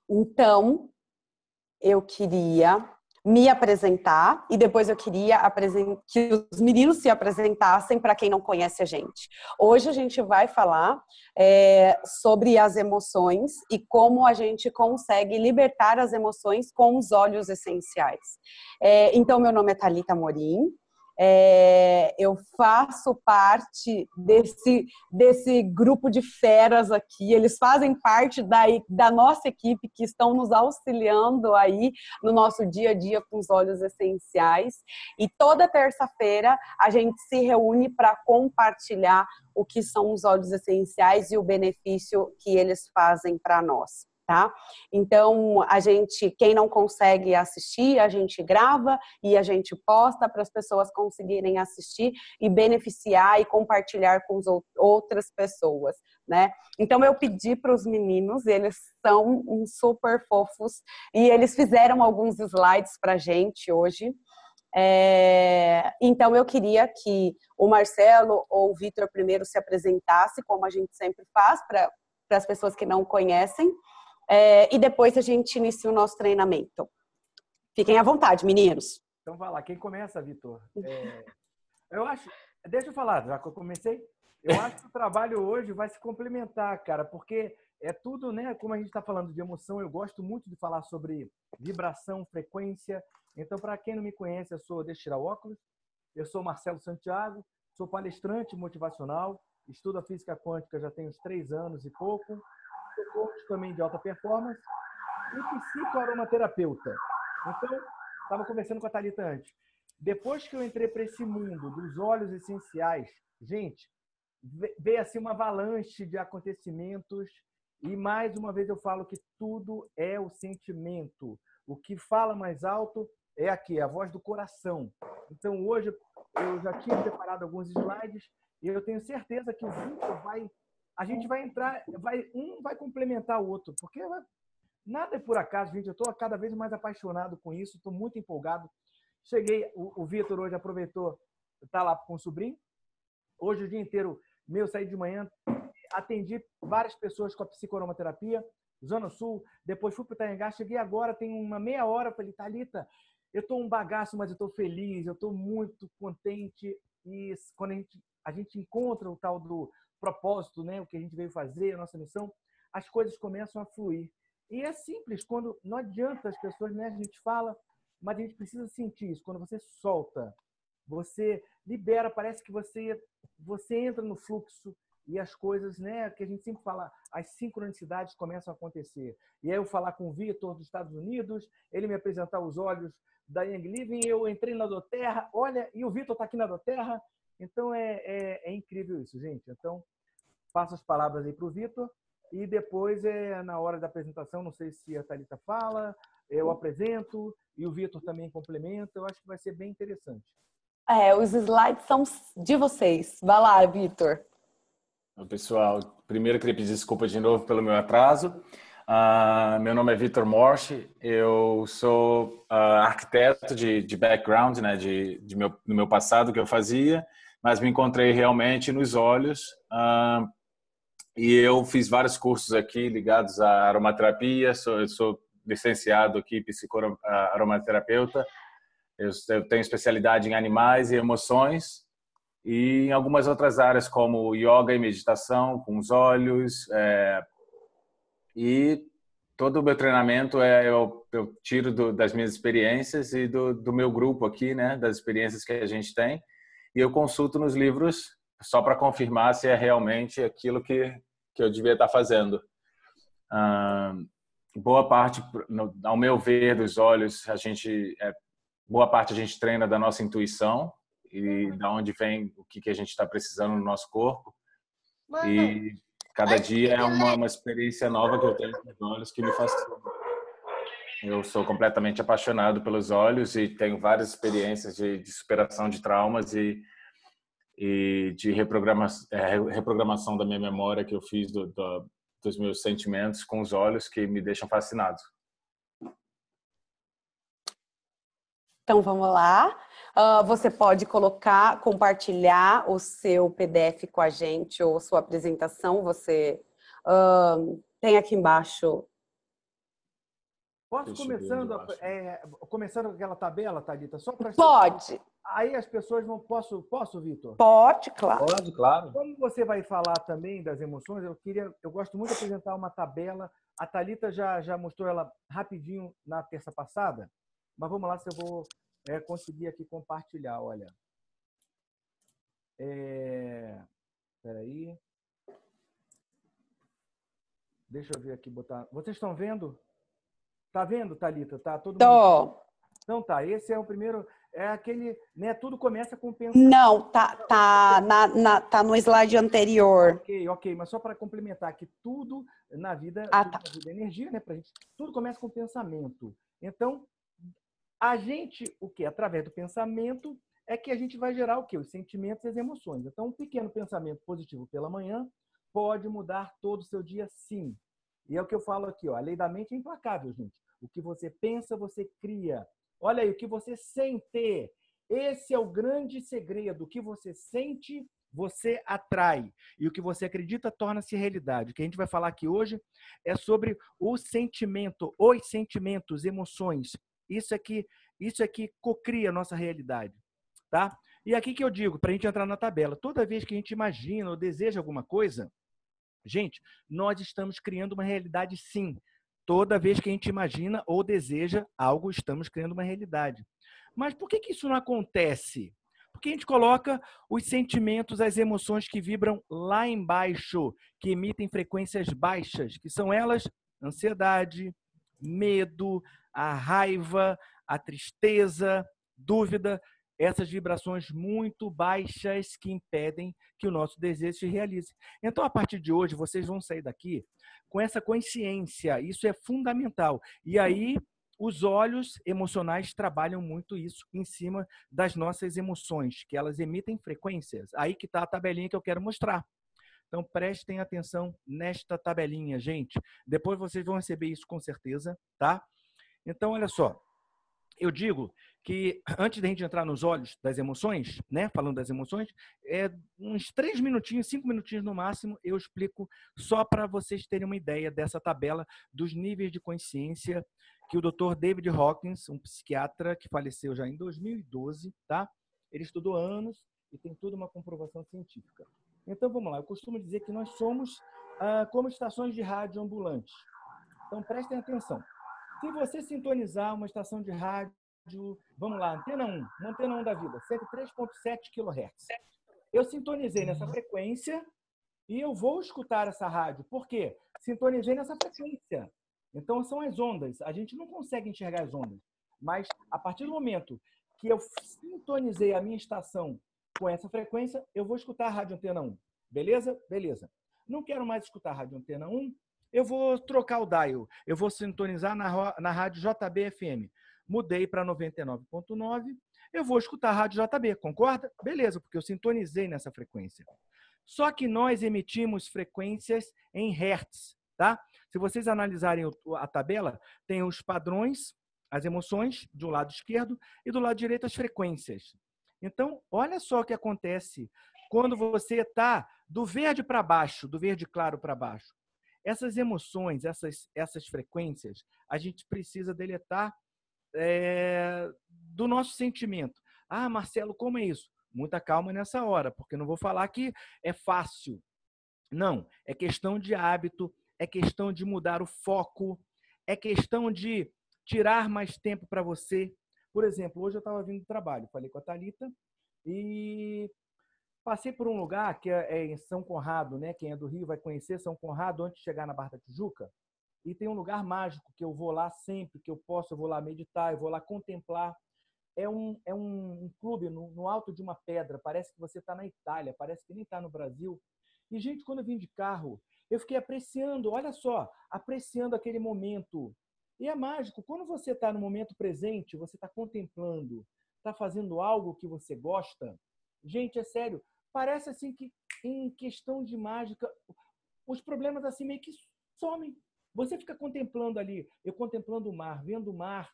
Então, eu queria me apresentar e depois eu queria que os meninos se apresentassem para quem não conhece a gente. Hoje a gente vai falar sobre as emoções e como a gente consegue libertar as emoções com os óleos essenciais. Então, meu nome é Thalita Amorim. Eu faço parte desse grupo de feras aqui. Eles fazem parte da nossa equipe que estão nos auxiliando aí no nosso dia a dia com os óleos essenciais. E toda terça-feira a gente se reúne para compartilhar o que são os óleos essenciais e o benefício que eles fazem para nós. Tá? Então, quem não consegue assistir, a gente grava e a gente posta para as pessoas conseguirem assistir e beneficiar e compartilhar com outras pessoas, né? Então, eu pedi para os meninos, eles são super fofos e eles fizeram alguns slides para a gente hoje. Então, eu queria que o Marcelo ou o Vitor primeiro se apresentasse, como a gente sempre faz, para as pessoas que não conhecem. E depois a gente inicia o nosso treinamento. Fiquem à vontade, meninos. Então vai lá, quem começa, Vitor? Eu acho, deixa eu falar, já que eu comecei, eu acho que o trabalho hoje vai se complementar, cara, porque é tudo, né? Como a gente está falando de emoção, eu gosto muito de falar sobre vibração, frequência. Então, para quem não me conhece, deixa eu tirar o óculos, eu sou Marcelo Santiago, sou palestrante motivacional, estudo a física quântica já tem uns 3 anos e pouco. Sou coach também de alta performance e psicoaromaterapeuta. Então, estava conversando com a Thalita antes. Depois que eu entrei para esse mundo dos óleos essenciais, gente, veio assim uma avalanche de acontecimentos e mais uma vez eu falo que tudo é o sentimento. O que fala mais alto é aqui, a voz do coração. Então, hoje eu já tinha preparado alguns slides e eu tenho certeza que o Vitor a gente vai entrar, um vai complementar o outro, porque nada é por acaso, gente. Eu estou cada vez mais apaixonado com isso, estou muito empolgado. Cheguei, o Vitor hoje aproveitou, está lá com o sobrinho. Hoje o dia inteiro, saí de manhã, atendi várias pessoas com a psicoaromaterapia, Zona Sul, depois fui para o Itanhangá, cheguei agora, tem uma meia hora, falei, Thalita, eu estou um bagaço, mas eu estou feliz, eu estou muito contente. E quando a gente encontra o tal do propósito, né, o que a gente veio fazer, a nossa missão, as coisas começam a fluir. E é simples, quando não adianta as pessoas, né, a gente fala, mas a gente precisa sentir isso. Quando você solta, você libera, parece que você entra no fluxo e as coisas, né, que a gente sempre fala, as sincronicidades começam a acontecer. E aí eu falar com o Vitor dos Estados Unidos, ele me apresentar os olhos da Young Living, eu entrei na Doterra, olha, e o Vitor está aqui na Doterra. Então, é incrível isso, gente. Então, passo as palavras aí para o Vitor e depois, na hora da apresentação, não sei se a Thalita fala, eu apresento e o Vitor também complementa. Eu acho que vai ser bem interessante. Os slides são de vocês. Vai lá, Vitor. Pessoal, primeiro eu queria pedir desculpa de novo pelo meu atraso. Meu nome é Vitor Morse, eu sou arquiteto de background, né, do meu passado que eu fazia, mas me encontrei realmente nos olhos e eu fiz vários cursos aqui ligados à aromaterapia. Eu sou licenciado aqui, psicoaromaterapeuta. Eu tenho especialidade em animais e emoções e em algumas outras áreas como yoga e meditação com os olhos. E todo o meu treinamento eu tiro das minhas experiências e do meu grupo aqui, né, das experiências que a gente tem. E eu consulto nos livros só para confirmar se é realmente aquilo que eu devia estar fazendo. Boa parte, ao meu ver, dos olhos, boa parte a gente treina da nossa intuição e da onde vem o que a gente está precisando no nosso corpo. E cada dia é uma experiência nova que eu tenho com os olhos que me fascina. Eu sou completamente apaixonado pelos olhos e tenho várias experiências de superação de traumas e de reprogramação da minha memória que eu fiz dos meus sentimentos com os olhos que me deixam fascinado. Então, vamos lá. Você pode compartilhar o seu PDF com a gente ou sua apresentação. Você tem aqui embaixo Posso Deixa eu ver onde começando, eu acho. começando com aquela tabela, Thalita? Só para Pode, aí as pessoas não posso, Vitor? pode, claro. Pode, claro. Como você vai falar também das emoções, eu gosto muito de apresentar uma tabela. A Thalita já mostrou ela rapidinho na terça passada, mas vamos lá se eu vou conseguir aqui compartilhar. Olha, peraí, deixa eu ver aqui botar. Vocês estão vendo? Tá vendo, Thalita? Tá todo mundo? Tô. Então tá. Esse é o primeiro. É aquele, né? Tudo começa com pensamento. Não, tá no slide anterior. Ok, mas só para complementar que tudo na vida, Tá. na vida é energia, né, pra gente, tudo começa com pensamento. Então, a gente, o que? Através do pensamento é que a gente vai gerar o quê? Os sentimentos e as emoções. Então, um pequeno pensamento positivo pela manhã pode mudar todo o seu dia, sim. E é o que eu falo aqui, ó, a lei da mente é implacável, gente. O que você pensa, você cria. Olha aí, o que você sente. Esse é o grande segredo. O que você sente, você atrai. E o que você acredita torna-se realidade. O que a gente vai falar aqui hoje é sobre o sentimento, os sentimentos, emoções. Isso é que cocria a nossa realidade. Tá? E aqui que eu digo, para a gente entrar na tabela, toda vez que a gente imagina ou deseja alguma coisa, gente, nós estamos criando uma realidade, sim. Toda vez que a gente imagina ou deseja algo, estamos criando uma realidade. Mas por que isso não acontece? Porque a gente coloca os sentimentos, as emoções que vibram lá embaixo, que emitem frequências baixas, que são elas ansiedade, medo, a raiva, a tristeza, dúvida, essas vibrações muito baixas que impedem que o nosso desejo se realize. Então, a partir de hoje, vocês vão sair daqui com essa consciência. Isso é fundamental. E aí, os olhos emocionais trabalham muito isso em cima das nossas emoções, que elas emitem frequências. Aí que está a tabelinha que eu quero mostrar. Então, prestem atenção nesta tabelinha, gente. Depois vocês vão receber isso com certeza, tá? Então, olha só. Eu digo que antes da gente entrar nos olhos das emoções, né, falando das emoções, uns 3 minutinhos, 5 minutinhos no máximo, eu explico só para vocês terem uma ideia dessa tabela dos níveis de consciência que o Dr. David Hawkins, um psiquiatra que faleceu já em 2012, tá? Ele estudou anos e tem toda uma comprovação científica. Então, vamos lá. Eu costumo dizer que nós somos como estações de rádio ambulantes. Então, prestem atenção. Se você sintonizar uma estação de rádio, vamos lá, antena 1, uma antena 1 da vida, 103.7 kHz. Eu sintonizei nessa frequência e eu vou escutar essa rádio. Por quê? Sintonizei nessa frequência. Então, são as ondas. A gente não consegue enxergar as ondas. Mas, a partir do momento que eu sintonizei a minha estação com essa frequência, eu vou escutar a rádio antena 1. Beleza? Beleza. Não quero mais escutar a rádio antena 1, eu vou trocar o dial. Eu vou sintonizar na rádio JB-FM. Mudei para 99.9. Eu vou escutar a rádio JB. Concorda? Beleza, porque eu sintonizei nessa frequência. Só que nós emitimos frequências em hertz, tá? Se vocês analisarem a tabela, tem os padrões, as emoções, do lado esquerdo, e do lado direito as frequências. Então, olha só o que acontece quando você está do verde para baixo, do verde claro para baixo. Essas emoções, essas frequências, a gente precisa deletar do nosso sentimento. Ah, Marcelo, como é isso? Muita calma nessa hora, porque não vou falar que é fácil. Não, é questão de hábito, é questão de mudar o foco, é questão de tirar mais tempo para você. Por exemplo, hoje eu estava vindo do trabalho, falei com a Thalita e passei por um lugar que é em São Conrado, né? Quem é do Rio vai conhecer São Conrado antes de chegar na Barra da Tijuca. E tem um lugar mágico que eu vou lá sempre que eu posso, eu vou lá meditar, eu vou lá contemplar. É um clube no alto de uma pedra, parece que você está na Itália, parece que nem está no Brasil. E, gente, quando eu vim de carro, eu fiquei apreciando, olha só, apreciando aquele momento. E é mágico, quando você está no momento presente, você está contemplando, está fazendo algo que você gosta. Gente, é sério, parece assim que em questão de mágica, os problemas assim meio que somem. Você fica contemplando ali, eu contemplando o mar, vendo o mar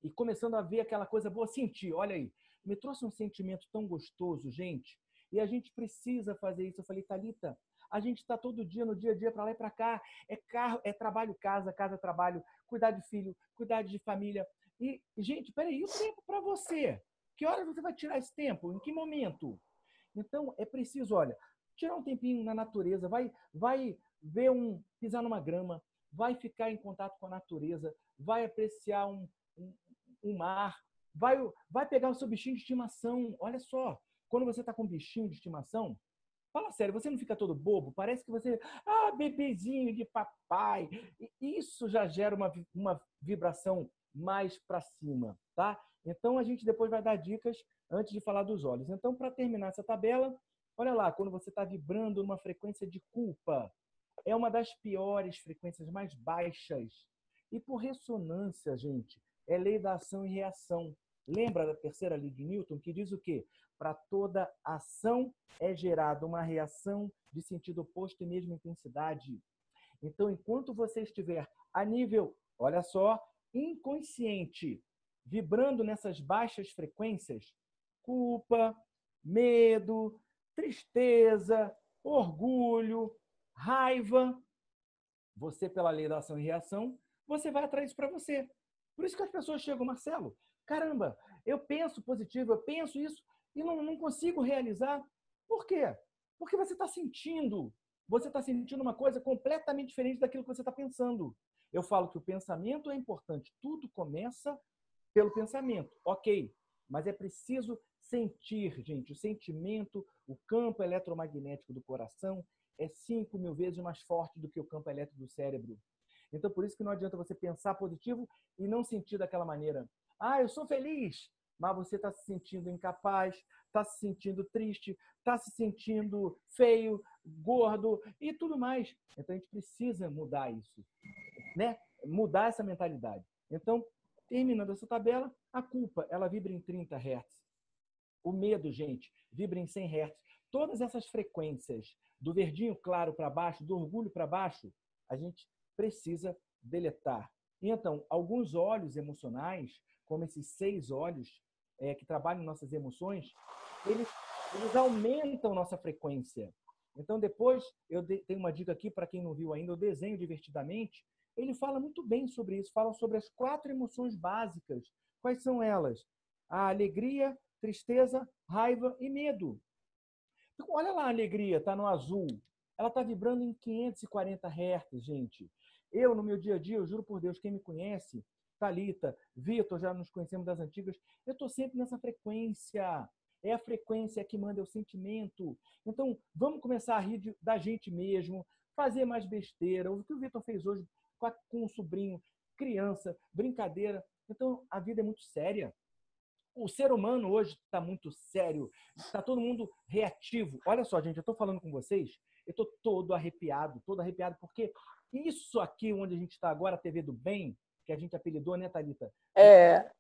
e começando a ver aquela coisa boa, sentir, olha aí, me trouxe um sentimento tão gostoso, gente, e a gente precisa fazer isso. Eu falei, Thalita, A gente está todo dia, no dia a dia, para lá e para cá. É carro, é trabalho, casa, casa, trabalho, cuidar de filho, cuidar de família. E, gente, peraí, e o tempo para você? Que horas você vai tirar esse tempo? Em que momento? Então, é preciso, olha, tirar um tempinho na natureza, vai ver pisar numa grama, vai ficar em contato com a natureza, vai apreciar um mar, vai pegar o seu bichinho de estimação. Olha só, quando você está com um bichinho de estimação, fala sério, você não fica todo bobo? Parece que você, bebezinho de papai. E isso já gera uma vibração mais para cima, tá? Então, a gente depois vai dar dicas antes de falar dos olhos. Então, para terminar essa tabela, olha lá, quando você está vibrando numa frequência de culpa, é uma das piores frequências, mais baixas. E por ressonância, gente, é lei da ação e reação. Lembra da terceira lei de Newton, que diz o quê? Para toda ação é gerada uma reação de sentido oposto e mesma intensidade. Então, enquanto você estiver a nível, olha só, inconsciente, vibrando nessas baixas frequências, culpa, medo, tristeza, orgulho, raiva, você, pela lei da ação e reação, você vai atrair isso para você. Por isso que as pessoas chegam, Marcelo, caramba, eu penso positivo, eu penso isso e não consigo realizar. Por quê? Porque você está sentindo uma coisa completamente diferente daquilo que você está pensando. Eu falo que o pensamento é importante, tudo começa pelo pensamento, ok, mas é preciso sentir, gente, o sentimento, o campo eletromagnético do coração é 5.000 vezes mais forte do que o campo elétrico do cérebro. Então, por isso que não adianta você pensar positivo e não sentir daquela maneira. Eu sou feliz, mas você está se sentindo incapaz, está se sentindo triste, está se sentindo feio, gordo e tudo mais. Então, a gente precisa mudar isso, né? Mudar essa mentalidade. Então, terminando essa tabela, a culpa, ela vibra em 30 Hz. O medo, gente, vibra em 100 Hz. Todas essas frequências, do verdinho claro para baixo, do orgulho para baixo, a gente precisa deletar. Então, alguns olhos emocionais, como esses 6 olhos que trabalham nossas emoções, eles aumentam nossa frequência. Então, depois, eu tenho uma dica aqui para quem não viu ainda, o desenho Divertidamente, ele fala muito bem sobre isso, fala sobre as 4 emoções básicas. Quais são elas? A alegria, tristeza, raiva e medo. Então, olha lá a alegria, está no azul. Ela está vibrando em 540 Hz, gente. Eu, no meu dia a dia, eu juro por Deus, quem me conhece, Thalita, Vitor, já nos conhecemos das antigas, eu estou sempre nessa frequência. É a frequência que manda o sentimento. Então, vamos começar a rir da gente mesmo, fazer mais besteira. O que o Vitor fez hoje com o sobrinho, criança, brincadeira. Então, a vida é muito séria. O ser humano hoje está muito sério, está todo mundo reativo. Olha só, gente, eu estou falando com vocês, eu estou todo arrepiado, porque isso aqui onde a gente está agora, a TV do Bem, que a gente apelidou, né, Thalita?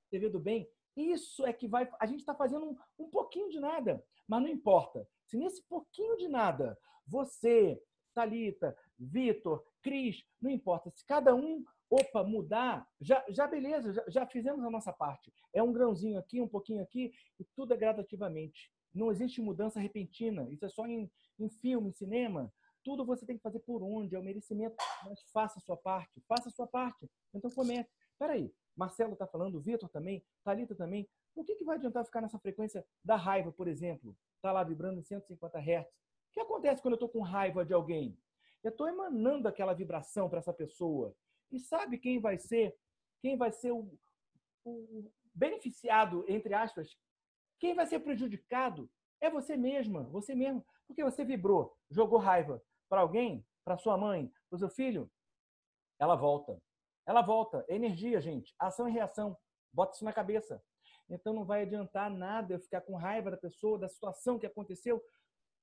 TV do Bem, isso é que vai... A gente está fazendo um pouquinho de nada, mas não importa. Se nesse pouquinho de nada, você, Thalita, Vitor, Cris, não importa. Se cada um mudar, já beleza, já fizemos a nossa parte. É um grãozinho aqui, um pouquinho aqui, e tudo é gradativamente. Não existe mudança repentina. Isso é só em filme, em cinema. Tudo você tem que fazer por onde, é o merecimento. Mas faça a sua parte, faça a sua parte. Então comece. Peraí, Marcelo está falando, Vitor também, Thalita também. Por que vai adiantar ficar nessa frequência da raiva, por exemplo? Está lá vibrando em 150 Hz. O que acontece quando eu estou com raiva de alguém? Eu estou emanando aquela vibração para essa pessoa. E sabe quem vai ser o beneficiado, entre aspas? Quem vai ser prejudicado é você mesma, você mesmo. Porque você vibrou, jogou raiva para alguém, para sua mãe, para o seu filho, ela volta. Ela volta. É energia, gente. Ação e reação. Bota isso na cabeça. Então não vai adiantar nada eu ficar com raiva da pessoa, da situação que aconteceu.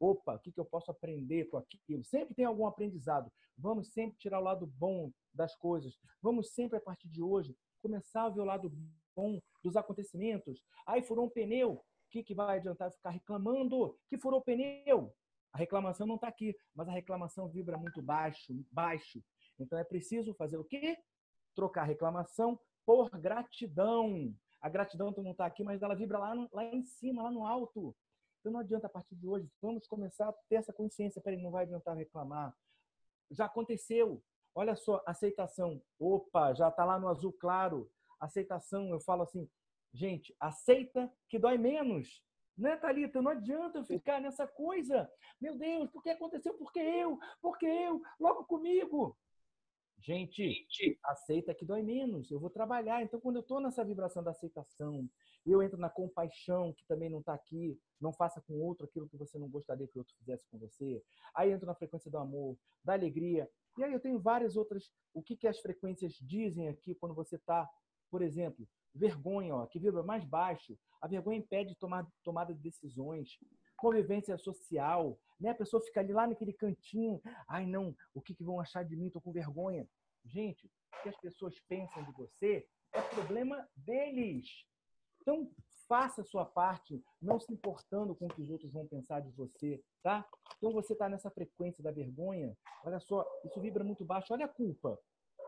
Opa, o que eu posso aprender com aquilo? Sempre tem algum aprendizado. Vamos sempre tirar o lado bom das coisas. Vamos sempre, a partir de hoje, começar a ver o lado bom dos acontecimentos. Aí furou um pneu. O que vai adiantar ficar reclamando que furou o pneu? A reclamação não está aqui, mas a reclamação vibra muito baixo. Então é preciso fazer o quê? Trocar a reclamação por gratidão. A gratidão não está aqui, mas ela vibra lá em cima, lá no alto. Então não adianta a partir de hoje, vamos começar a ter essa consciência. Peraí, não vai adiantar reclamar. Já aconteceu. Olha só, aceitação. Opa, já está lá no azul claro. Aceitação, eu falo assim, gente, aceita que dói menos. Né, Thalita? Não adianta eu ficar nessa coisa. Meu Deus, por que aconteceu? Por que eu? Por que eu? Logo comigo. Gente, aceita que dói menos. Eu vou trabalhar. Então, quando eu estou nessa vibração da aceitação, eu entro na compaixão, que também não está aqui. Não faça com o outro aquilo que você não gostaria que o outro fizesse com você. Aí entro na frequência do amor, da alegria. E aí eu tenho várias outras. O que as frequências dizem aqui quando você está, por exemplo, vergonha, ó, que vibra mais baixo. A vergonha impede tomada de decisões. Convivência social, né? A pessoa fica ali lá naquele cantinho. Ai, não, o que vão achar de mim? Estou com vergonha. Gente, o que as pessoas pensam de você é problema deles. Então, faça a sua parte, não se importando com o que os outros vão pensar de você, tá? Então, você está nessa frequência da vergonha, olha só, isso vibra muito baixo. Olha a culpa.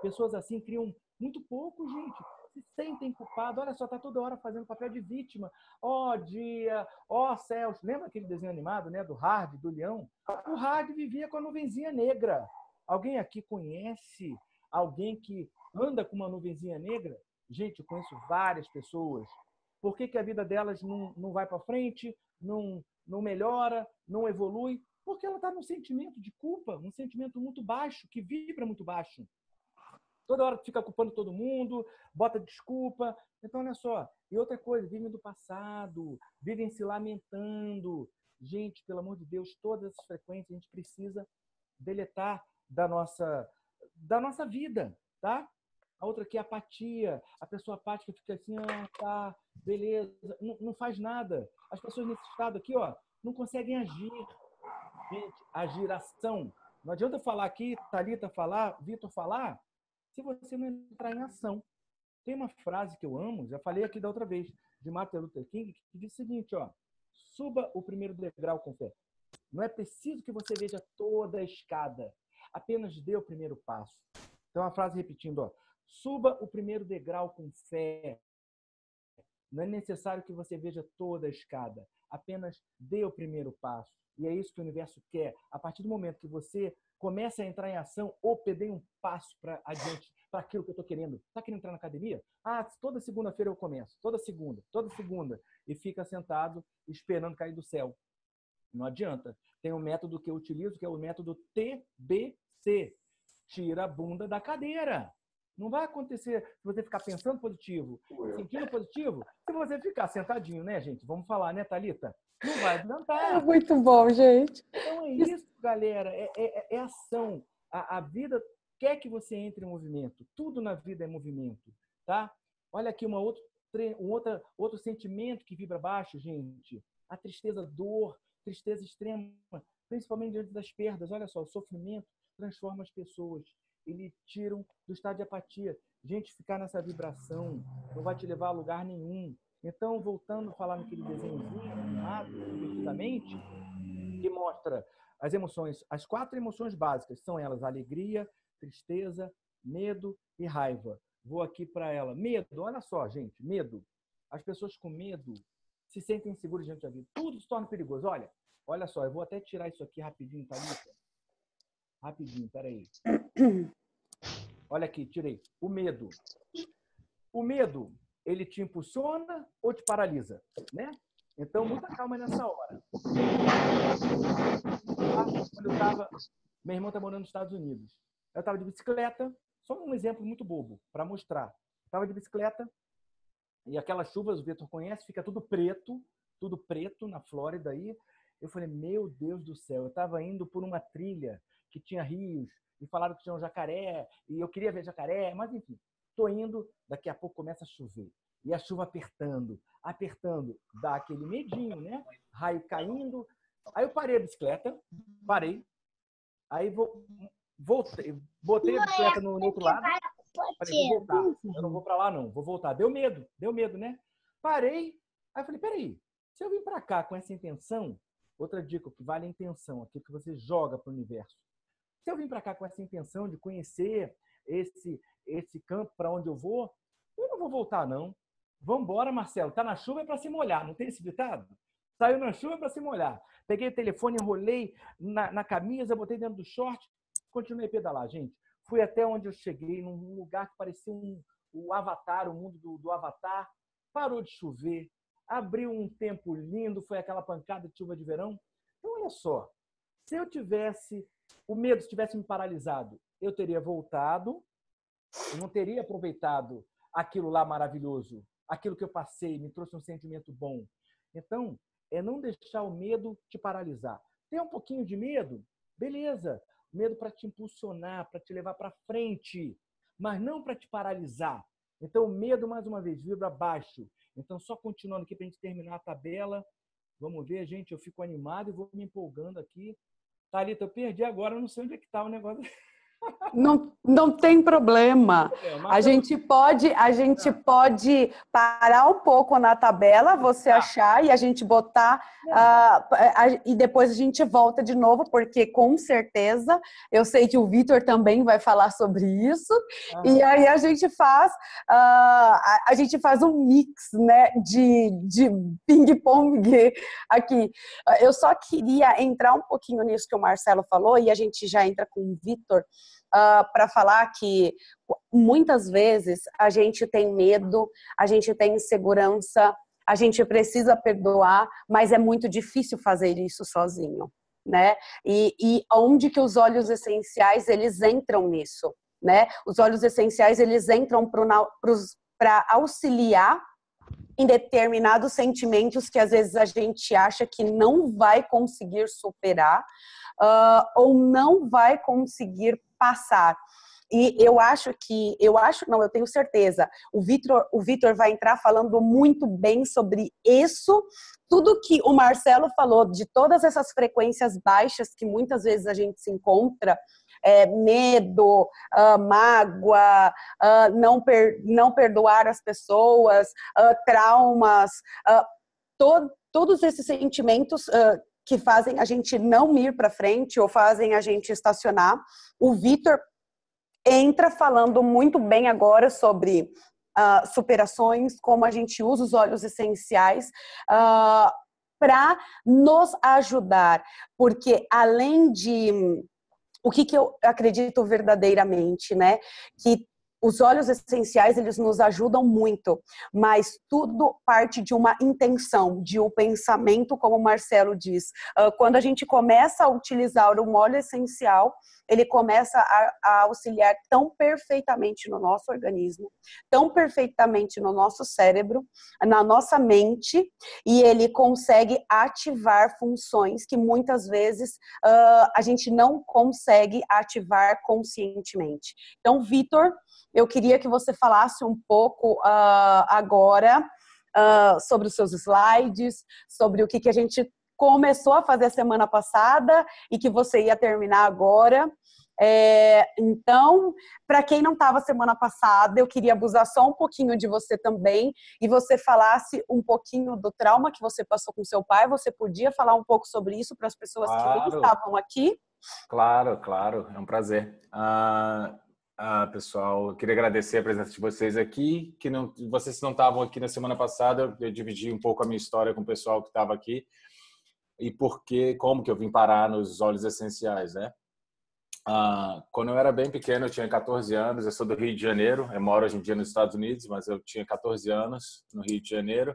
Pessoas assim criam muito pouco, gente. Se sentem culpados. Olha só, tá toda hora fazendo papel de vítima. Ó dia, ó céus. Lembra aquele desenho animado, né, do Hard, do leão? O Hard vivia com a nuvenzinha negra. Alguém aqui conhece alguém que anda com uma nuvenzinha negra? Gente, eu conheço várias pessoas. Por que a vida delas não vai para frente, não melhora, não evolui? Porque ela está num sentimento de culpa, um sentimento muito baixo, que vibra muito baixo. Toda hora fica culpando todo mundo, bota desculpa. Então, olha só. E outra coisa, vivem do passado, vivem se lamentando. Gente, pelo amor de Deus, todas essas frequências a gente precisa deletar da nossa vida, tá? A outra aqui é apatia. A pessoa apática fica assim, tá, beleza, não faz nada. As pessoas nesse estado aqui, ó, não conseguem agir. Gente, agir, ação. Não adianta eu falar aqui, Thalita falar, Vitor falar, se você não entrar em ação. Tem uma frase que eu amo, já falei aqui da outra vez, de Martin Luther King, que diz o seguinte, ó, suba o primeiro degrau com fé. Não é preciso que você veja toda a escada, apenas dê o primeiro passo. Então, a frase repetindo, ó, suba o primeiro degrau com fé. Não é necessário que você veja toda a escada, apenas dê o primeiro passo. E é isso que o universo quer. A partir do momento que você começa a entrar em ação, opa, dei um passo para adiante, para aquilo que eu estou querendo. Está querendo entrar na academia? Ah, toda segunda-feira eu começo. Toda segunda. E fica sentado esperando cair do céu. Não adianta. Tem um método que eu utilizo, que é o método TBC. Tira a bunda da cadeira. Não vai acontecer se você ficar pensando positivo, sentindo positivo, se você ficar sentadinho, né, gente? Vamos falar, né, Thalita? Não vai adiantar. É muito bom, gente. Então é isso, galera. É ação. A vida quer que você entre em movimento. Tudo na vida é movimento, tá? Olha aqui outro sentimento que vibra baixo, gente. A tristeza, dor, tristeza extrema, principalmente diante das perdas. Olha só, o sofrimento transforma as pessoas. Eles tiram do estado de apatia. Gente, ficar nessa vibração não vai te levar a lugar nenhum. Então, voltando a falar naquele desenhozinho animado, divertidamente, que mostra as emoções, as 4 emoções básicas, são elas alegria, tristeza, medo e raiva. Vou aqui para ela. Medo, olha só, gente, medo. As pessoas com medo se sentem inseguras diante da vida. Tudo se torna perigoso. Olha só, eu vou até tirar isso aqui rapidinho, Thalita. Rapidinho, peraí. Olha aqui, tirei. O medo. O medo, ele te impulsiona ou te paralisa, né? Então, muita calma nessa hora. Meu irmão está morando nos Estados Unidos. Eu estava de bicicleta, só um exemplo muito bobo, para mostrar. Estava de bicicleta e aquelas chuvas, o Vitor conhece, fica tudo preto na Flórida aí. Eu falei, meu Deus do céu, eu estava indo por uma trilha que tinha rios, e falaram que tinha um jacaré, e eu queria ver jacaré, mas enfim, estou indo, daqui a pouco começa a chover. E a chuva apertando, dá aquele medinho, né? Raio caindo. Aí eu parei a bicicleta, aí voltei, botei a bicicleta no outro lado, falei, vou voltar, eu não vou para lá não, vou voltar. Deu medo, né? Parei, aí eu falei, peraí, se eu vim para cá com essa intenção, outra dica, que vale a intenção, aquilo que você joga para o universo. Se eu vim para cá com essa intenção de conhecer esse campo para onde eu não vou voltar, não. Vamos embora, Marcelo. Tá na chuva é para se molhar, não tem esse ditado? Saiu na chuva para se molhar. Peguei o telefone, enrolei na camisa, botei dentro do short, continuei a pedalar, gente. Fui até onde eu cheguei, num lugar que parecia o Avatar, o mundo do Avatar. Parou de chover, abriu um tempo lindo, foi aquela pancada de chuva de verão. Então, olha só, se eu tivesse, o medo tivesse me paralisado, eu teria voltado, eu não teria aproveitado aquilo lá maravilhoso, aquilo que eu passei, me trouxe um sentimento bom. Então, é não deixar o medo te paralisar. Tem um pouquinho de medo? Beleza. Medo para te impulsionar, para te levar para frente, mas não para te paralisar. Então, o medo, mais uma vez, vibra baixo. Então, só continuando aqui para a gente terminar a tabela. Vamos ver, gente. Eu fico animado e vou me empolgando aqui. Thalita, eu perdi agora, eu não sei onde é que está o negócio. Não tem problema. A gente pode parar um pouco na tabela, você achar e a gente botar e depois a gente volta de novo, porque com certeza eu sei que o Vitor também vai falar sobre isso. E aí a gente faz um mix, né, de ping-pong aqui. Eu só queria entrar um pouquinho nisso que o Marcelo falou e a gente já entra com o Vitor. Para falar que muitas vezes a gente tem medo, a gente tem insegurança, a gente precisa perdoar, mas é muito difícil fazer isso sozinho, né? E onde que os óleos essenciais eles entram nisso, né? Os óleos essenciais eles entram para auxiliar em determinados sentimentos que às vezes a gente acha que não vai conseguir superar ou não vai conseguir passar. E eu tenho certeza, o Vitor vai entrar falando muito bem sobre isso, tudo que o Marcelo falou, de todas essas frequências baixas que muitas vezes a gente se encontra, medo, mágoa, não perdoar as pessoas, traumas, todos esses sentimentos que fazem a gente não ir para frente ou fazem a gente estacionar. O Vitor entra falando muito bem agora sobre superações, como a gente usa os óleos essenciais para nos ajudar, porque além de o que eu acredito verdadeiramente, né, que os óleos essenciais, eles nos ajudam muito, mas tudo parte de uma intenção, de um pensamento, como o Marcelo diz. Quando a gente começa a utilizar um óleo essencial, ele começa a auxiliar tão perfeitamente no nosso organismo, tão perfeitamente no nosso cérebro, na nossa mente, e ele consegue ativar funções que muitas vezes a gente não consegue ativar conscientemente. Então, Vitor, eu queria que você falasse um pouco agora sobre os seus slides, sobre o que a gente começou a fazer a semana passada e que você ia terminar agora. Então, para quem não estava semana passada, eu queria abusar só um pouquinho de você também e você falasse um pouquinho do trauma que você passou com seu pai. Você podia falar um pouco sobre isso para as pessoas que nem estavam aqui? Claro, é um prazer. Pessoal, eu queria agradecer a presença de vocês aqui, vocês não estavam aqui na semana passada, eu dividi um pouco a minha história com o pessoal que estava aqui e como que eu vim parar nos óleos essenciais, né? Quando eu era bem pequeno, eu tinha 14 anos, eu sou do Rio de Janeiro, eu moro hoje em dia nos Estados Unidos, mas eu tinha 14 anos no Rio de Janeiro.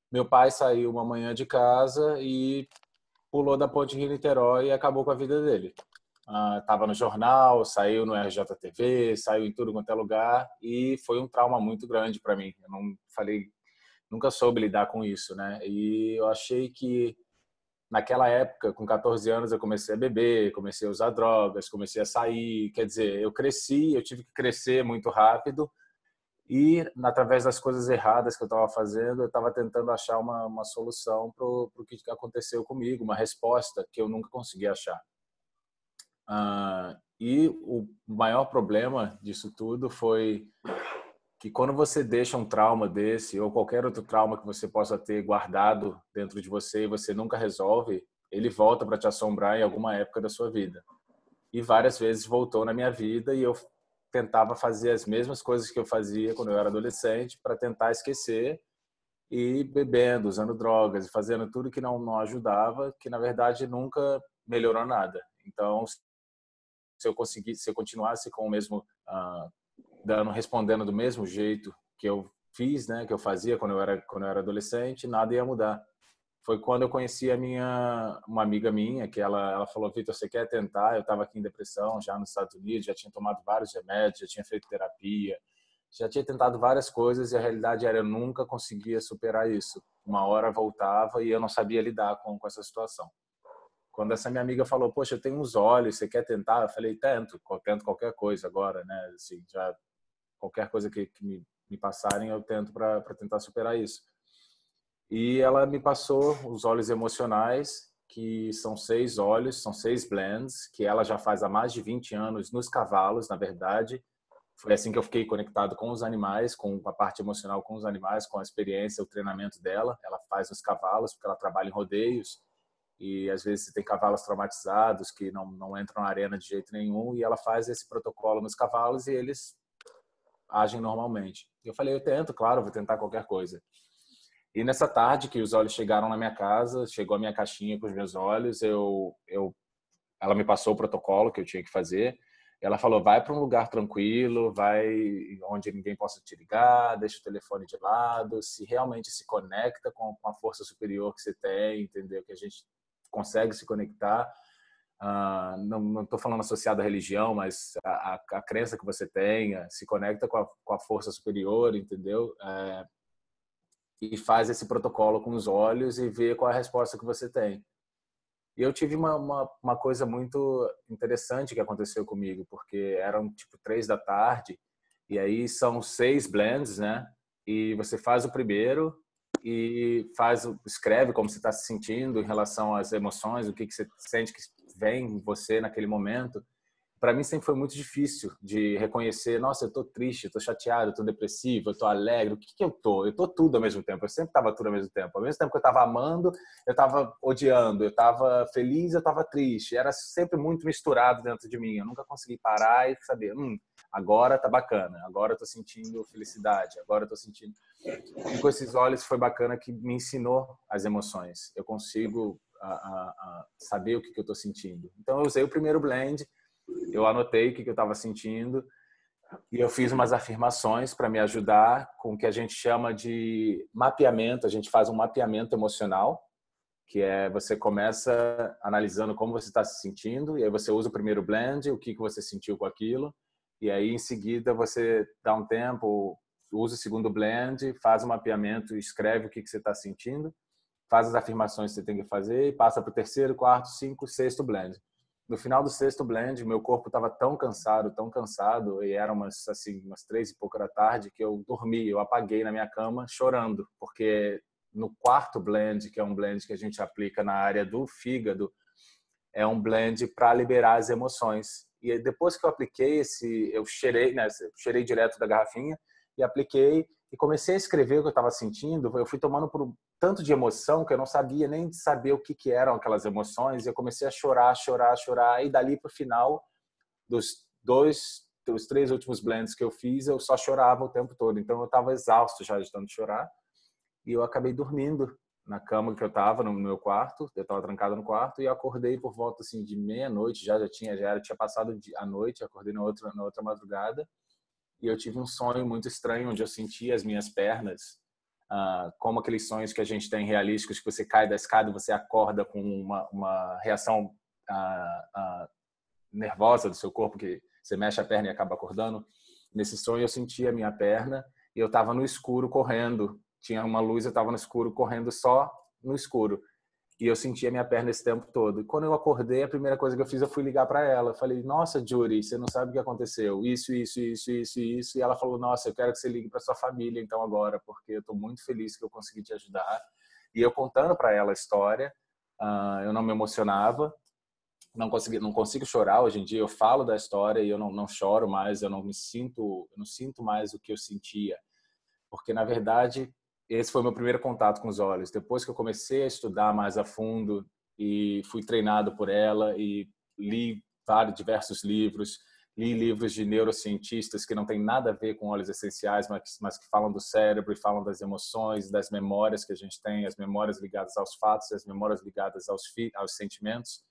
Meu pai saiu uma manhã de casa e pulou da ponte Rio-Niterói e acabou com a vida dele. Estava no jornal, saiu no RJTV, saiu em tudo quanto é lugar e foi um trauma muito grande para mim. Eu nunca soube lidar com isso, né? E eu achei que naquela época, com 14 anos, eu comecei a beber, comecei a usar drogas, comecei a sair. Quer dizer, eu tive que crescer muito rápido e, através das coisas erradas que eu estava fazendo, eu estava tentando achar uma solução para o que aconteceu comigo, uma resposta que eu nunca consegui achar. E o maior problema disso tudo foi que quando você deixa um trauma desse ou qualquer outro trauma que você possa ter guardado dentro de você e você nunca resolve, ele volta para te assombrar em alguma época da sua vida. E várias vezes voltou na minha vida e eu tentava fazer as mesmas coisas que eu fazia quando eu era adolescente para tentar esquecer e bebendo, usando drogas, e fazendo tudo que não ajudava, que na verdade nunca melhorou nada. Então, se eu continuasse com o mesmo respondendo do mesmo jeito que eu fiz, né, que eu fazia quando eu era adolescente, nada ia mudar. Foi quando eu conheci uma amiga minha, que ela falou: Vitor, você quer tentar? Eu estava aqui em depressão, já nos Estados Unidos, já tinha tomado vários remédios, já tinha feito terapia, já tinha tentado várias coisas, e a realidade era eu nunca conseguia superar isso. Uma hora voltava e eu não sabia lidar com essa situação. Quando essa minha amiga falou: poxa, eu tenho uns olhos, você quer tentar? Eu falei: tento qualquer coisa agora, né? Assim, já qualquer coisa que me passarem, eu tento para tentar superar isso. E ela me passou os óleos emocionais, que são 6 óleos, são 6 blends, que ela já faz há mais de 20 anos nos cavalos, na verdade. Foi assim que eu fiquei conectado com os animais, com a parte emocional com os animais, com a experiência, o treinamento dela. Ela faz nos cavalos, porque ela trabalha em rodeios. E às vezes tem cavalos traumatizados que não entram na arena de jeito nenhum. E ela faz esse protocolo nos cavalos e eles agem normalmente. Eu falei: eu tento, claro, vou tentar qualquer coisa. E nessa tarde que os óleos chegaram na minha casa, chegou a minha caixinha com os meus óleos, ela me passou o protocolo que eu tinha que fazer. Ela falou: vai para um lugar tranquilo, vai onde ninguém possa te ligar, deixa o telefone de lado, se realmente se conecta com a força superior que você tem, entendeu? Que a gente consegue se conectar. Não estou falando associado à religião, mas a crença que você tenha, se conecta com a força superior, entendeu? E faz esse protocolo com os olhos e vê qual é a resposta que você tem. E eu tive uma coisa muito interessante que aconteceu comigo, porque eram tipo 3 da tarde, e aí são 6 blends, né? E você faz o primeiro e escreve como você está se sentindo em relação às emoções, o que você sente que vem em você naquele momento. Para mim sempre foi muito difícil de reconhecer: nossa, eu tô triste, eu tô chateado, eu tô depressivo, eu tô alegre, o que eu tô? Eu tô tudo ao mesmo tempo, eu sempre tava tudo ao mesmo tempo. Ao mesmo tempo que eu tava amando, eu tava odiando, eu tava feliz, eu tava triste. Era sempre muito misturado dentro de mim. Eu nunca consegui parar e saber: agora tá bacana, agora eu tô sentindo felicidade, agora eu tô sentindo... E com esses olhos foi bacana que me ensinou as emoções. Eu consigo saber o que eu tô sentindo. Então eu usei o primeiro blend, eu anotei o que eu estava sentindo e eu fiz umas afirmações para me ajudar com o que a gente chama de mapeamento. A gente faz um mapeamento emocional, que é você começa analisando como você está se sentindo, e aí você usa o primeiro blend, o que você sentiu com aquilo, e aí em seguida você dá um tempo, usa o segundo blend, faz o mapeamento, escreve o que você está sentindo, faz as afirmações que você tem que fazer e passa para o terceiro, quarto, cinco, sexto blend. No final do sexto blend, meu corpo estava tão cansado, e eram umas 3 e pouca da tarde, que eu dormi, eu apaguei na minha cama chorando, porque no quarto blend, que é um blend que a gente aplica na área do fígado, é um blend para liberar as emoções. E depois que eu apliquei eu cheirei, né, cheirei direto da garrafinha e apliquei e comecei a escrever o que eu estava sentindo. Eu fui tomando por tanto de emoção que eu não sabia nem saber o que eram aquelas emoções, e eu comecei a chorar, e dali para o final dos 3 últimos blends que eu fiz, eu só chorava o tempo todo. Então eu estava exausto já de tanto chorar, e eu acabei dormindo na cama que eu estava no meu quarto. Eu estava trancado no quarto e acordei por volta assim de meia-noite, já tinha passado a noite. Acordei na outra madrugada e eu tive um sonho muito estranho onde eu senti as minhas pernas, como aqueles sonhos que a gente tem realísticos, que você cai da escada e você acorda com uma reação nervosa do seu corpo, que você mexe a perna e acaba acordando. Nesse sonho eu senti a minha perna e eu estava no escuro correndo. Tinha uma luz, eu estava no escuro correndo, só no escuro. E eu senti a minha perna esse tempo todo. E quando eu acordei, a primeira coisa que eu fiz, eu fui ligar para ela. Eu falei: nossa, Judy, você não sabe o que aconteceu. Isso. E ela falou: nossa, eu quero que você ligue para sua família então agora, porque eu estou muito feliz que eu consegui te ajudar. E eu contando para ela a história, eu não me emocionava, não consigo chorar. Hoje em dia eu falo da história e eu não choro mais, eu não sinto mais o que eu sentia. Porque, na verdade, esse foi o meu primeiro contato com os olhos. Depois que eu comecei a estudar mais a fundo e fui treinado por ela e li diversos livros li livros de neurocientistas que não têm nada a ver com óleos essenciais, mas que falam do cérebro e falam das emoções, das memórias que a gente tem, as memórias ligadas aos fatos, as memórias ligadas aos sentimentos.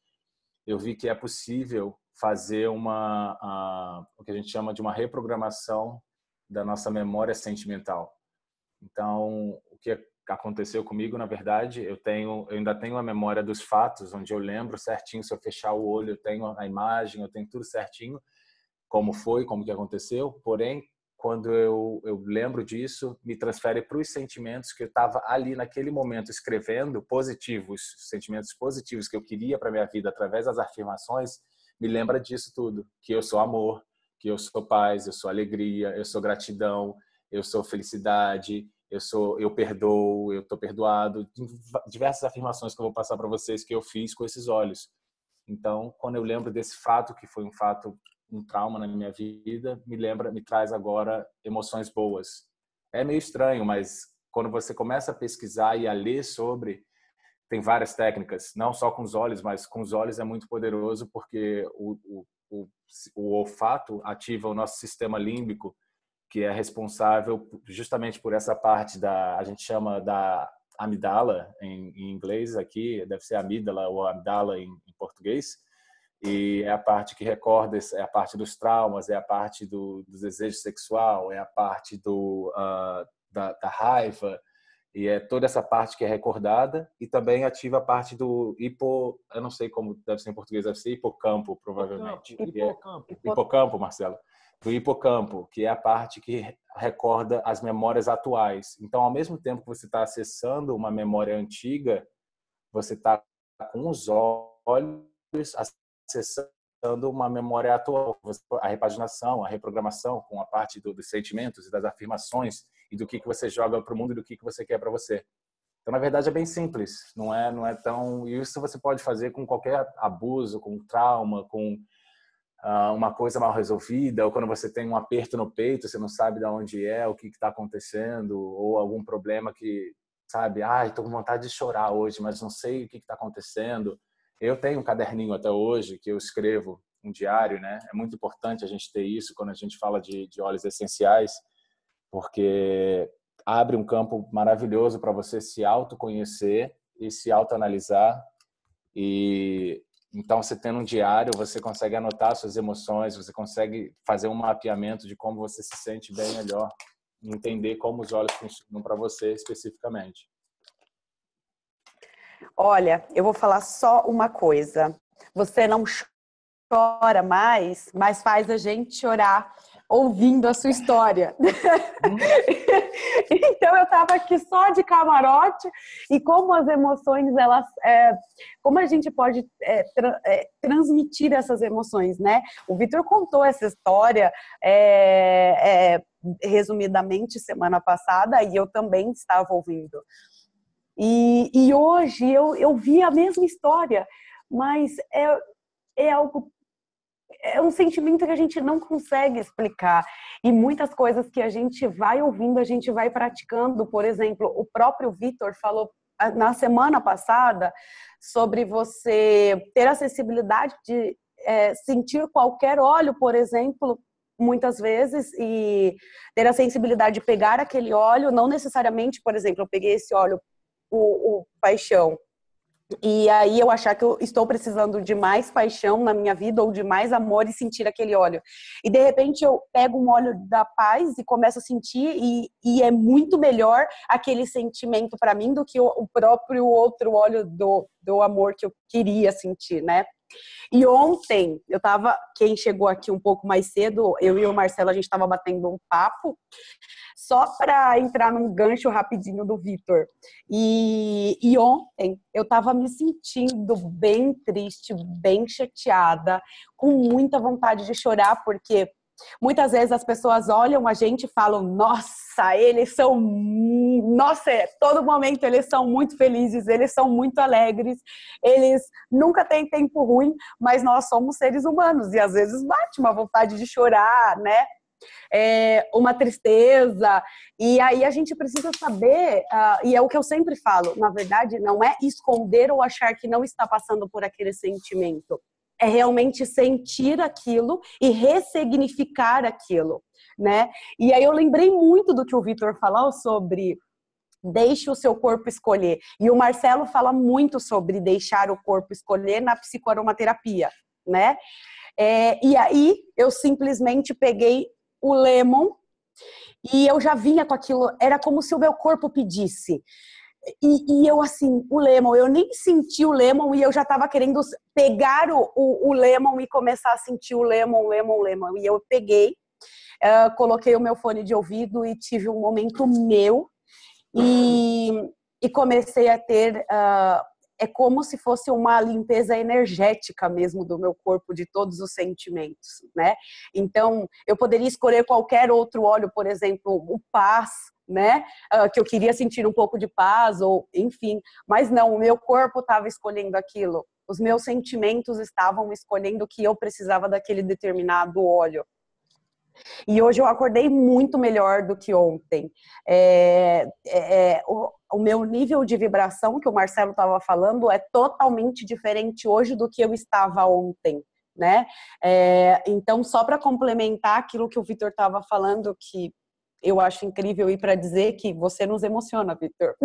Eu vi que é possível fazer o que a gente chama de uma reprogramação da nossa memória sentimental. Então, o que aconteceu comigo, na verdade, eu ainda tenho a memória dos fatos, onde eu lembro certinho, se eu fechar o olho, eu tenho a imagem, eu tenho tudo certinho, como foi, como que aconteceu. Porém, quando eu lembro disso, me transfere para os sentimentos que eu estava ali naquele momento escrevendo, positivos, sentimentos positivos que eu queria para minha vida através das afirmações, me lembra disso tudo, que eu sou amor, que eu sou paz, eu sou alegria, eu sou gratidão, eu sou felicidade, eu perdoo, eu estou perdoado. Diversas afirmações que eu vou passar para vocês que eu fiz com esses olhos. Então, quando eu lembro desse fato, que foi um trauma na minha vida, me traz agora emoções boas. É meio estranho, mas quando você começa a pesquisar e a ler sobre, tem várias técnicas, não só com os olhos, mas com os olhos é muito poderoso, porque o olfato ativa o nosso sistema límbico, que é responsável justamente por essa parte a gente chama da amígdala em inglês, aqui deve ser amígdala ou amígdala em português, e é a parte que recorda, é a parte dos traumas, é a parte do desejo sexual, é a parte da raiva, e é toda essa parte que é recordada, e também ativa a parte do eu não sei como deve ser em português, deve ser hipocampo, provavelmente. Hipocampo, Marcelo. Do hipocampo, que é a parte que recorda as memórias atuais. Então, ao mesmo tempo que você está acessando uma memória antiga, você está com os olhos acessando uma memória atual. A repaginação, a reprogramação com a parte dos sentimentos e das afirmações e do que você joga para o mundo e do que você quer para você. Então, na verdade, é bem simples. Não é tão... E isso você pode fazer com qualquer abuso, com trauma, com uma coisa mal resolvida, ou quando você tem um aperto no peito, você não sabe de onde é, o que está acontecendo, ou algum problema que, sabe, estou com vontade de chorar hoje, mas não sei o que está acontecendo. Eu tenho um caderninho até hoje que eu escrevo, um diário, né? É muito importante a gente ter isso quando a gente fala de óleos essenciais, porque abre um campo maravilhoso para você se autoconhecer e se autoanalisar. E então, você tendo um diário, você consegue anotar suas emoções, você consegue fazer um mapeamento de como você se sente bem melhor, entender como os olhos funcionam para você especificamente. Olha, eu vou falar só uma coisa. Você não chora mais, mas faz a gente chorar ouvindo a sua história. Então, eu estava aqui só de camarote e como as emoções, como a gente pode transmitir essas emoções, né? O Vitor contou essa história resumidamente semana passada e eu também estava ouvindo. E hoje eu vi a mesma história, mas é um sentimento que a gente não consegue explicar. E muitas coisas que a gente vai ouvindo, a gente vai praticando. Por exemplo, o próprio Vitor falou na semana passada sobre você ter a sensibilidade de sentir qualquer óleo, por exemplo, muitas vezes, e ter a sensibilidade de pegar aquele óleo, não necessariamente, por exemplo, eu peguei esse óleo, o paixão, e aí eu achar que eu estou precisando de mais paixão na minha vida ou de mais amor e sentir aquele óleo. E de repente eu pego um óleo da paz e começo a sentir e é muito melhor aquele sentimento para mim do que o próprio outro óleo do amor que eu queria sentir, né? E ontem, quem chegou aqui um pouco mais cedo, eu e o Marcelo, a gente estava batendo um papo, só para entrar num gancho rapidinho do Vitor. E ontem eu estava me sentindo bem triste, bem chateada, com muita vontade de chorar, porque muitas vezes as pessoas olham a gente e falam, todo momento eles são muito felizes, eles são muito alegres, eles nunca têm tempo ruim, mas nós somos seres humanos e às vezes bate uma vontade de chorar, né? Uma tristeza, e aí a gente precisa saber, e é o que eu sempre falo, na verdade não é esconder ou achar que não está passando por aquele sentimento, é realmente sentir aquilo e ressignificar aquilo, né? E aí eu lembrei muito do que o Vitor falou sobre deixe o seu corpo escolher. E o Marcelo fala muito sobre deixar o corpo escolher na psicoaromaterapia, né? E aí eu simplesmente peguei o Lemon e eu já vinha com aquilo, era como se o meu corpo pedisse. E eu, assim, o Lemon, eu nem senti o Lemon e eu já estava querendo pegar o Lemon e começar a sentir o Lemon. E eu peguei, coloquei o meu fone de ouvido e tive um momento meu e comecei a ter... é como se fosse uma limpeza energética mesmo do meu corpo, de todos os sentimentos, né? Então, eu poderia escolher qualquer outro óleo, por exemplo, o Paz, né? Que eu queria sentir um pouco de paz, ou enfim. Mas não, o meu corpo estava escolhendo aquilo. Os meus sentimentos estavam escolhendo que eu precisava daquele determinado óleo. E hoje eu acordei muito melhor do que ontem. O meu nível de vibração, que o Marcelo estava falando, é totalmente diferente hoje do que eu estava ontem, né? Então, só para complementar aquilo que o Vitor estava falando, que eu acho incrível, e para dizer que você nos emociona, Vitor.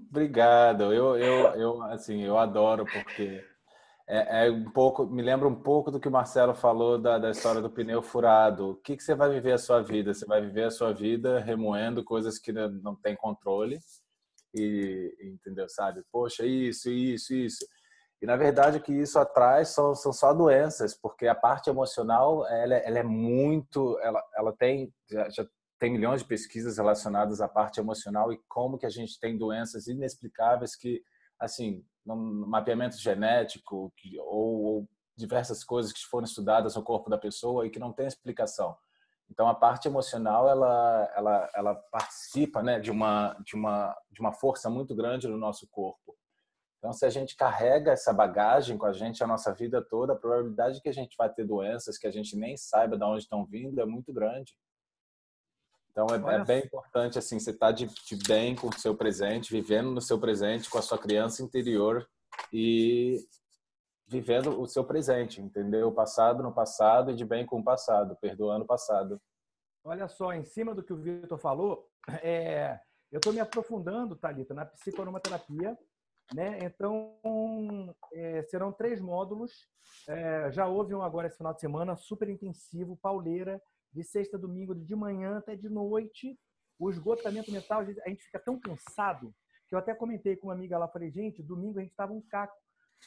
Obrigado. Assim, eu adoro porque um pouco, me lembra um pouco do que o Marcelo falou da história do pneu furado. O que você vai viver a sua vida? Você vai viver a sua vida remoendo coisas que não tem controle entendeu, sabe? Poxa, isso. E na verdade o que isso atrai são só doenças, porque a parte emocional ela é muito, ela tem já tem milhões de pesquisas relacionadas à parte emocional e como que a gente tem doenças inexplicáveis que, assim, no mapeamento genético ou diversas coisas que foram estudadas no corpo da pessoa e que não tem explicação. Então, a parte emocional, ela participa, né, de uma força muito grande no nosso corpo. Então, se a gente carrega essa bagagem com a gente a nossa vida toda, a probabilidade de que a gente vai ter doenças que a gente nem saiba de onde estão vindo é muito grande. Então, é bem importante, assim, você estar de bem com o seu presente, vivendo no seu presente, com a sua criança interior e vivendo o seu presente, entendeu? O passado no passado e de bem com o passado, perdoando o passado. Olha só, em cima do que o Vitor falou, eu estou me aprofundando, Thalita, na psicoaromaterapia, né? Então, serão 3 módulos. Já houve um agora esse final de semana, super intensivo, pauleira, de sexta a domingo, de manhã até de noite. O esgotamento mental, a gente fica tão cansado, que eu até comentei com uma amiga lá, falei, gente, domingo a gente estava um caco,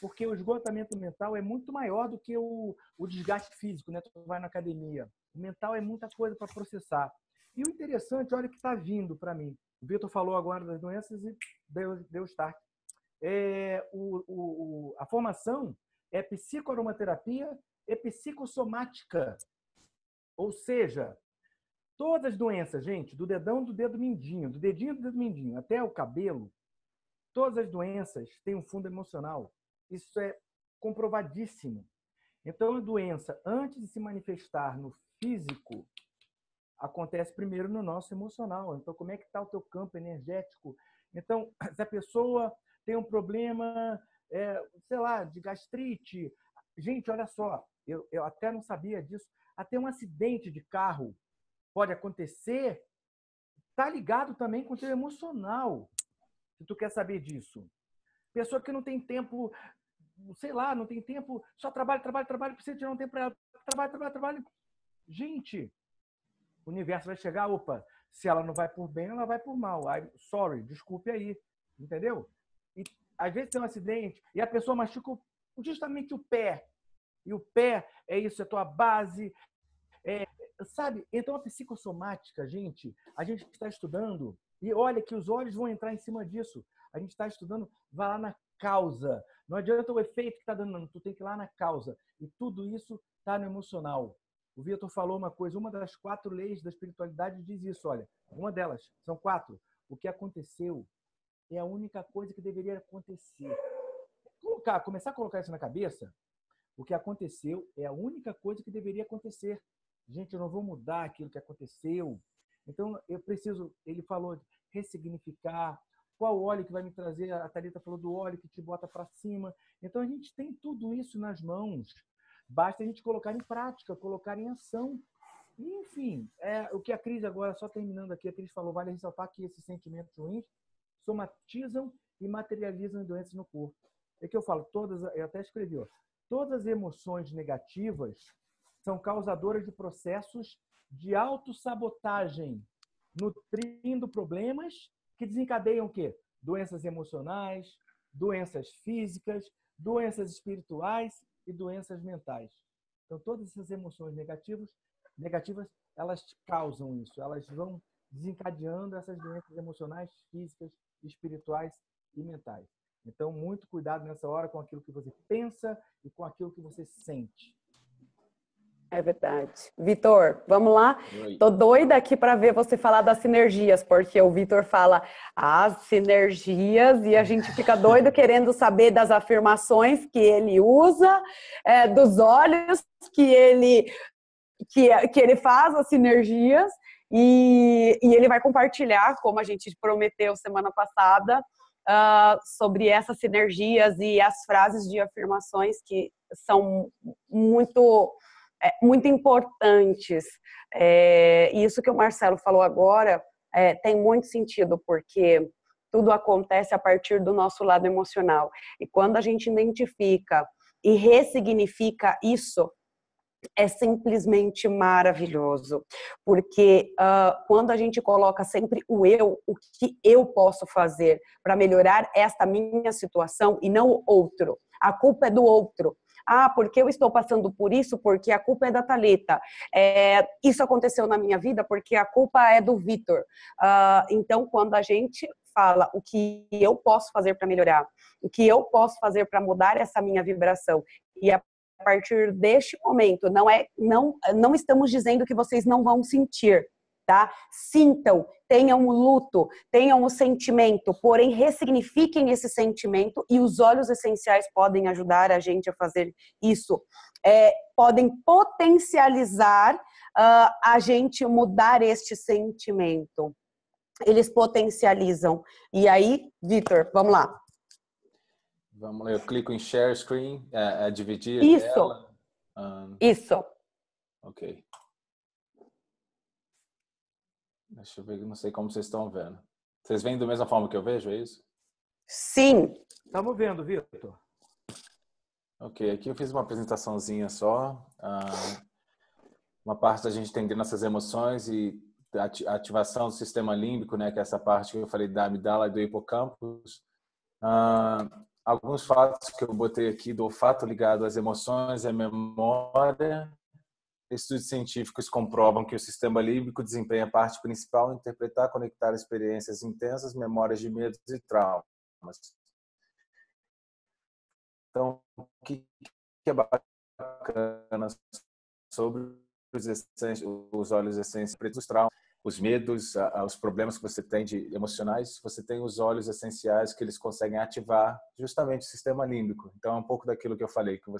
porque o esgotamento mental é muito maior do que o desgaste físico, né? Tu vai na academia. O mental é muita coisa para processar. E o interessante, olha o que está vindo para mim. O Vitor falou agora das doenças e deu start. A formação é psicoaromaterapia e psicossomática. Ou seja, todas as doenças, gente, do dedão do dedo mindinho, do dedinho do dedo mindinho até o cabelo, todas as doenças têm um fundo emocional. Isso é comprovadíssimo. Então, a doença, antes de se manifestar no físico, acontece primeiro no nosso emocional. Então, como é que está o teu campo energético? Então, se a pessoa tem um problema, sei lá, de gastrite... Gente, olha só, eu até não sabia disso. Até um acidente de carro pode acontecer, está ligado também com o teu emocional, se tu quer saber disso. Pessoa que não tem tempo, sei lá, não tem tempo, só trabalho, precisa tirar um tempo para ela. Trabalho. Gente, o universo vai chegar, opa, se ela não vai por bem, ela vai por mal. Sorry, desculpe aí, entendeu? E às vezes tem um acidente e a pessoa machuca justamente o pé. E o pé é isso, é a tua base, sabe? Então a psicossomática, gente, a gente está estudando, e olha que os olhos vão entrar em cima disso. A gente está estudando, vai lá na causa. Não adianta o efeito que está dando, não. Tu tem que ir lá na causa. E tudo isso está no emocional. O Vitor falou uma coisa, uma das 4 leis da espiritualidade diz isso, olha, uma delas, são 4. O que aconteceu é a única coisa que deveria acontecer. Começar a colocar isso na cabeça, o que aconteceu é a única coisa que deveria acontecer. Gente, eu não vou mudar aquilo que aconteceu. Então, eu preciso, ele falou, ressignificar, qual óleo que vai me trazer, a Thalita falou do óleo que te bota para cima. Então, a gente tem tudo isso nas mãos. Basta a gente colocar em prática, colocar em ação. Enfim, o que a Cris agora, só terminando aqui, a Cris falou, vale ressaltar que esses sentimentos ruins somatizam e materializam doenças no corpo. É que eu falo, eu até escrevi, ó, todas as emoções negativas são causadoras de processos de autossabotagem, nutrindo problemas que desencadeiam o quê? Doenças emocionais, doenças físicas, doenças espirituais e doenças mentais. Então, todas essas emoções negativas, elas causam isso, elas vão desencadeando essas doenças emocionais, físicas, espirituais e mentais. Então, muito cuidado nessa hora com aquilo que você pensa e com aquilo que você sente. É verdade. Vitor, vamos lá? Oi. Tô doida aqui para ver você falar das sinergias, porque o Vitor fala as sinergias e a gente fica doido querendo saber das afirmações que ele usa, dos olhos que ele faz as sinergias e ele vai compartilhar, como a gente prometeu semana passada, sobre essas sinergias e as frases de afirmações que são muito importantes. Isso que o Marcelo falou agora tem muito sentido, porque tudo acontece a partir do nosso lado emocional. E quando a gente identifica e ressignifica isso, é simplesmente maravilhoso, porque quando a gente coloca sempre o que eu posso fazer para melhorar esta minha situação e não o outro, a culpa é do outro. Porque eu estou passando por isso, porque a culpa é da Thalita. Isso aconteceu na minha vida porque a culpa é do Vitor. Então, quando a gente fala o que eu posso fazer para melhorar, o que eu posso fazer para mudar essa minha vibração, e a partir deste momento, não estamos dizendo que vocês não vão sentir, tá? Sintam, tenham o luto, tenham o sentimento, porém ressignifiquem esse sentimento e os óleos essenciais podem ajudar a gente a fazer isso. Podem potencializar a gente mudar este sentimento. Eles potencializam. E aí, Vitor, vamos lá. Vamos lá, eu clico em share screen, dividir a Isso. tela. Isso. Ok. Deixa eu ver, não sei como vocês estão vendo. Vocês veem da mesma forma que eu vejo, é isso? Sim. Estamos vendo, Vitor. Ok, aqui eu fiz uma apresentaçãozinha só. Uma parte da gente entender nossas emoções e a ativação do sistema límbico, né, que é essa parte que eu falei da amígdala e do hipocampo. Alguns fatos que eu botei aqui do olfato ligado às emoções e à memória. Estudos científicos comprovam que o sistema límbico desempenha a parte principal em interpretar, conectar experiências intensas, memórias de medos e traumas. Então, o que é bacana sobre os olhos essenciais dos traumas, os medos, os problemas que você tem de emocionais, você tem os óleos essenciais que eles conseguem ativar justamente o sistema límbico. Então, é um pouco daquilo que eu falei, que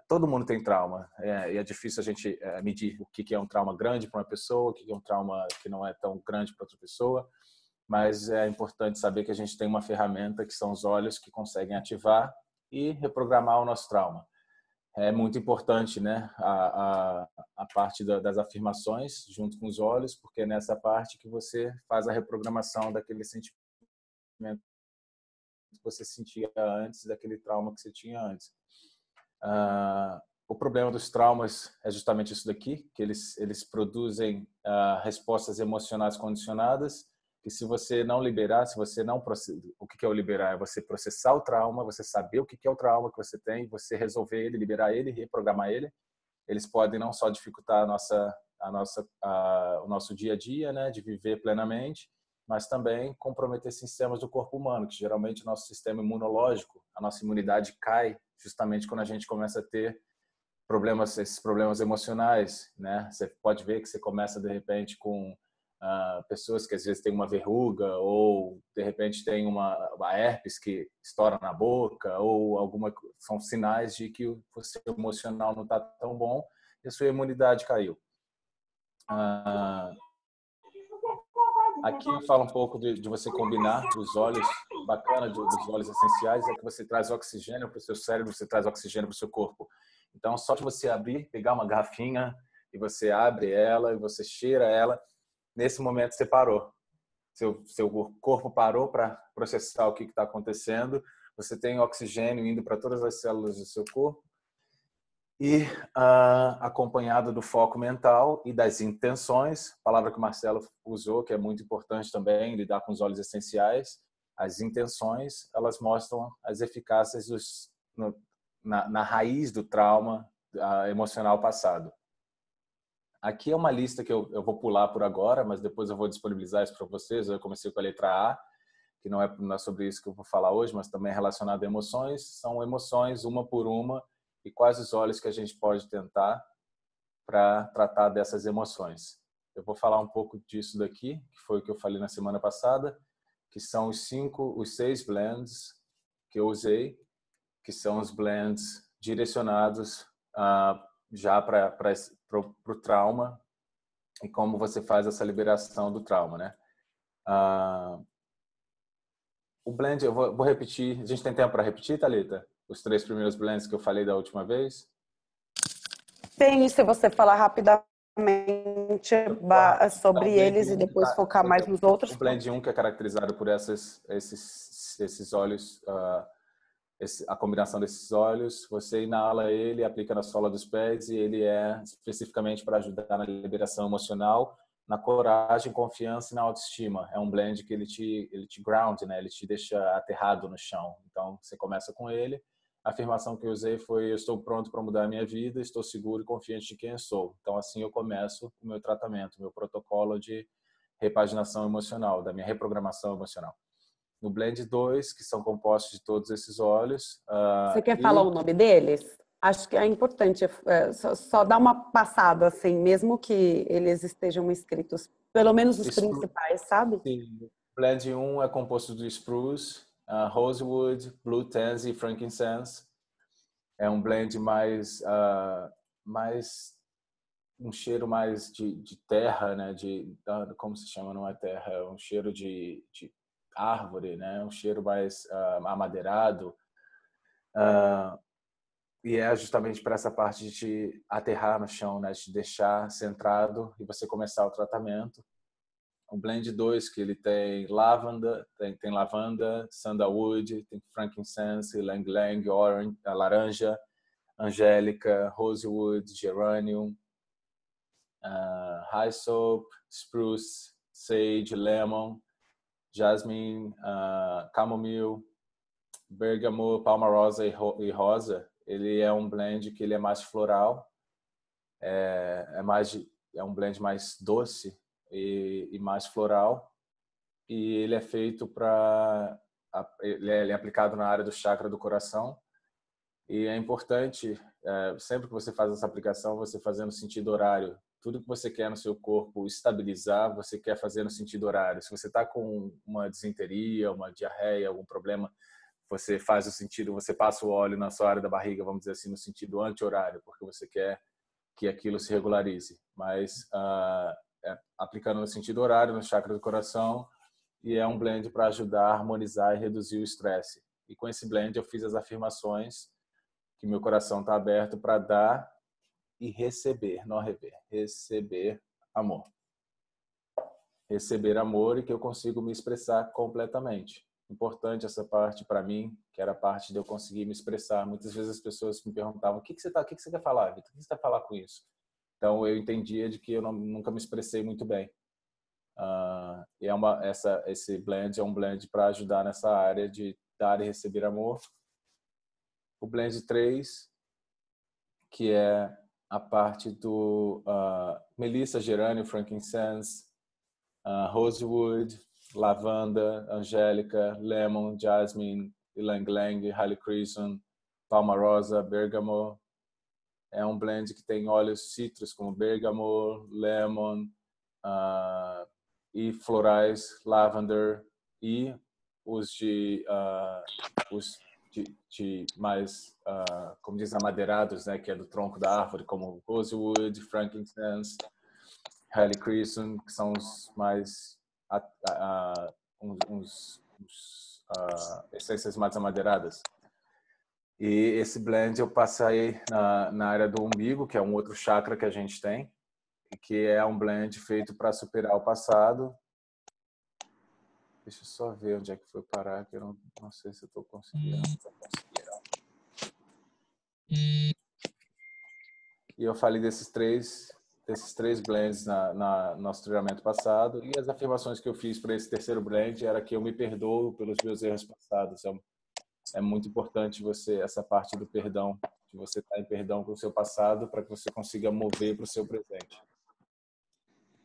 todo mundo tem trauma, e é difícil a gente medir o que é um trauma grande para uma pessoa, o que é um trauma que não é tão grande para outra pessoa, mas é importante saber que a gente tem uma ferramenta que são os óleos que conseguem ativar e reprogramar o nosso trauma. É muito importante, né, a parte das afirmações junto com os olhos, porque é nessa parte que você faz a reprogramação daquele sentimento que você sentia antes, daquele trauma que você tinha antes. O problema dos traumas é justamente isso daqui, que eles produzem respostas emocionais condicionadas, que se você não liberar, se você não o que é o liberar? É você processar o trauma, você saber o que é o trauma que você tem, você resolver ele, liberar ele, reprogramar ele. Eles podem não só dificultar o nosso dia a dia, né, de viver plenamente, mas também comprometer sistemas do corpo humano, que geralmente o nosso sistema imunológico, a nossa imunidade cai justamente quando a gente começa a ter esses problemas emocionais, né? Você pode ver que você começa de repente com pessoas que às vezes têm uma verruga ou de repente tem uma herpes que estoura na boca ou são sinais de que o seu emocional não está tão bom e a sua imunidade caiu. Aqui fala um pouco de você combinar os óleos. Bacana dos óleos essenciais é que você traz oxigênio para o seu cérebro, você traz oxigênio para o seu corpo. Então, só de você abrir, pegar uma garrafinha e você abre ela e você cheira ela, nesse momento você parou. Seu corpo parou para processar o que está acontecendo. Você tem oxigênio indo para todas as células do seu corpo e acompanhado do foco mental e das intenções, palavra que o Marcelo usou, que é muito importante também, lidar com os óleos essenciais. As intenções, elas mostram as eficácias na raiz do trauma emocional passado. Aqui é uma lista que eu vou pular por agora, mas depois eu vou disponibilizar isso para vocês. Eu comecei com a letra A, que não é sobre isso que eu vou falar hoje, mas também é relacionado a emoções. São emoções, uma por uma, e quais os olhos que a gente pode tentar para tratar dessas emoções. Eu vou falar um pouco disso daqui, que foi o que eu falei na semana passada, que são os 6 blends que eu usei, que são os blends direcionados já para o trauma e como você faz essa liberação do trauma, né? O blend, eu vou repetir. A gente tem tempo para repetir, Thalita? Os 3 primeiros blends que eu falei da última vez? Tem, se você falar rapidamente sobre eles e depois focar mais nos outros. O blend 1, que é caracterizado por esses óleos, a combinação desses óleos, você inala ele, aplica na sola dos pés e ele é especificamente para ajudar na liberação emocional, na coragem, confiança e na autoestima. É um blend que ele te ground, né? Ele te deixa aterrado no chão. Então, você começa com ele. A afirmação que eu usei foi: eu estou pronto para mudar a minha vida, estou seguro e confiante de quem eu sou. Então, assim eu começo o meu tratamento, o meu protocolo de repaginação emocional, da minha reprogramação emocional. No blend 2, que são compostos de todos esses óleos. Você quer falar o nome deles? Acho que é importante só dar uma passada, assim, mesmo que eles estejam escritos, pelo menos os principais, sabe? Sim. O blend 1 é composto de spruce, rosewood, blue tansy e frankincense. É um blend mais um cheiro mais de terra, né? Como se chama? Não é terra, é um cheiro de árvore, né? Um cheiro mais amadeirado. E é justamente para essa parte de te aterrar no chão, né? De te deixar centrado e você começar o tratamento. O blend 2, que ele tem lavanda, tem lavanda, sandalwood, tem frankincense, ylang ylang, orange, laranja, angélica, rosewood, geranium, hyssop, spruce, sage, lemon, jasmine, chamomile, bergamot, palmarosa e rosa. Ele é um blend que ele é mais floral, é um blend mais doce e mais floral, e ele é feito ele é aplicado na área do chakra do coração. E é importante, sempre que você faz essa aplicação, você fazer no sentido horário. Tudo que você quer no seu corpo estabilizar, você quer fazer no sentido horário. Se você está com uma disenteria, uma diarreia, algum problema, você faz o sentido, você passa o óleo na sua área da barriga, vamos dizer assim, no sentido anti-horário, porque você quer que aquilo se regularize. Mas aplicando no sentido horário, no chakra do coração, e é um blend para ajudar a harmonizar e reduzir o estresse. E com esse blend eu fiz as afirmações que meu coração está aberto para dar e receber, não rever. Receber amor. Receber amor e que eu consigo me expressar completamente. Importante essa parte para mim, que era a parte de eu conseguir me expressar. Muitas vezes as pessoas me perguntavam: o que você quer falar, Vitor? O que você vai falar com isso? Então eu entendia de que eu nunca me expressei muito bem. E esse blend é um blend para ajudar nessa área de dar e receber amor. O blend 3, que é a parte do melissa, gerânio, frankincense, rosewood, lavanda, angélica, lemon, jasmine, ylang ylang, helichrysum, palmarosa, bergamot. É um blend que tem óleos cítricos como bergamot, lemon e florais, lavender, e os de mais, como diz, amadeirados, né, que é do tronco da árvore, como rosewood, frankincense, helichrysum, que são os mais essências mais amadeiradas. E esse blend eu passei na área do umbigo, que é um outro chakra que a gente tem, que é um blend feito para superar o passado. Deixa eu só ver onde é que foi parar, que eu não sei se eu estou conseguindo. E eu falei desses três blends no nosso treinamento passado, e as afirmações que eu fiz para esse terceiro blend era que eu me perdoo pelos meus erros passados. É muito importante essa parte do perdão, de você estar em perdão para o seu passado, para que você consiga mover para o seu presente.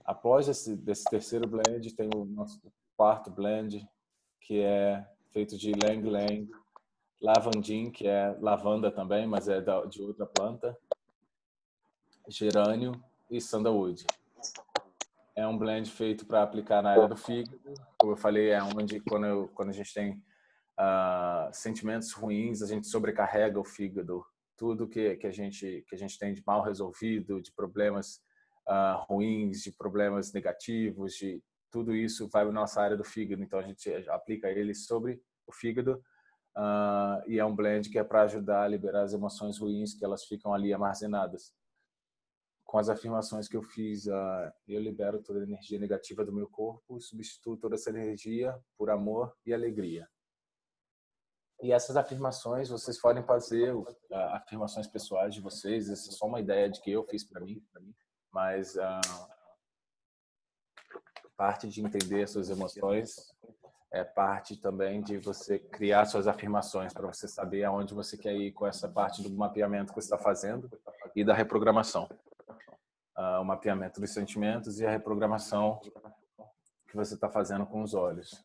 Após desse terceiro blend, tem o nosso quarto blend, que é feito de Ylang Ylang, Lavandin, que é lavanda também, mas é de outra planta, gerânio e sandalwood. É um blend feito para aplicar na área do fígado. Como eu falei, é onde quando a gente tem sentimentos ruins, a gente sobrecarrega o fígado. Tudo que a gente tem de mal resolvido, de problemas ruins, de problemas negativos, de tudo isso vai para nossa área do fígado. Então a gente aplica ele sobre o fígado, e é um blend que é para ajudar a liberar as emoções ruins que elas ficam ali armazenadas. Com as afirmações que eu fiz, eu libero toda a energia negativa do meu corpo e substituo toda essa energia por amor e alegria. E essas afirmações, vocês podem fazer afirmações pessoais de vocês. Essa é só uma ideia de que eu fiz para mim. Mas parte de entender as suas emoções é parte também de você criar suas afirmações para você saber aonde você quer ir com essa parte do mapeamento que você está fazendo e da reprogramação. O mapeamento dos sentimentos e a reprogramação que você está fazendo com os olhos.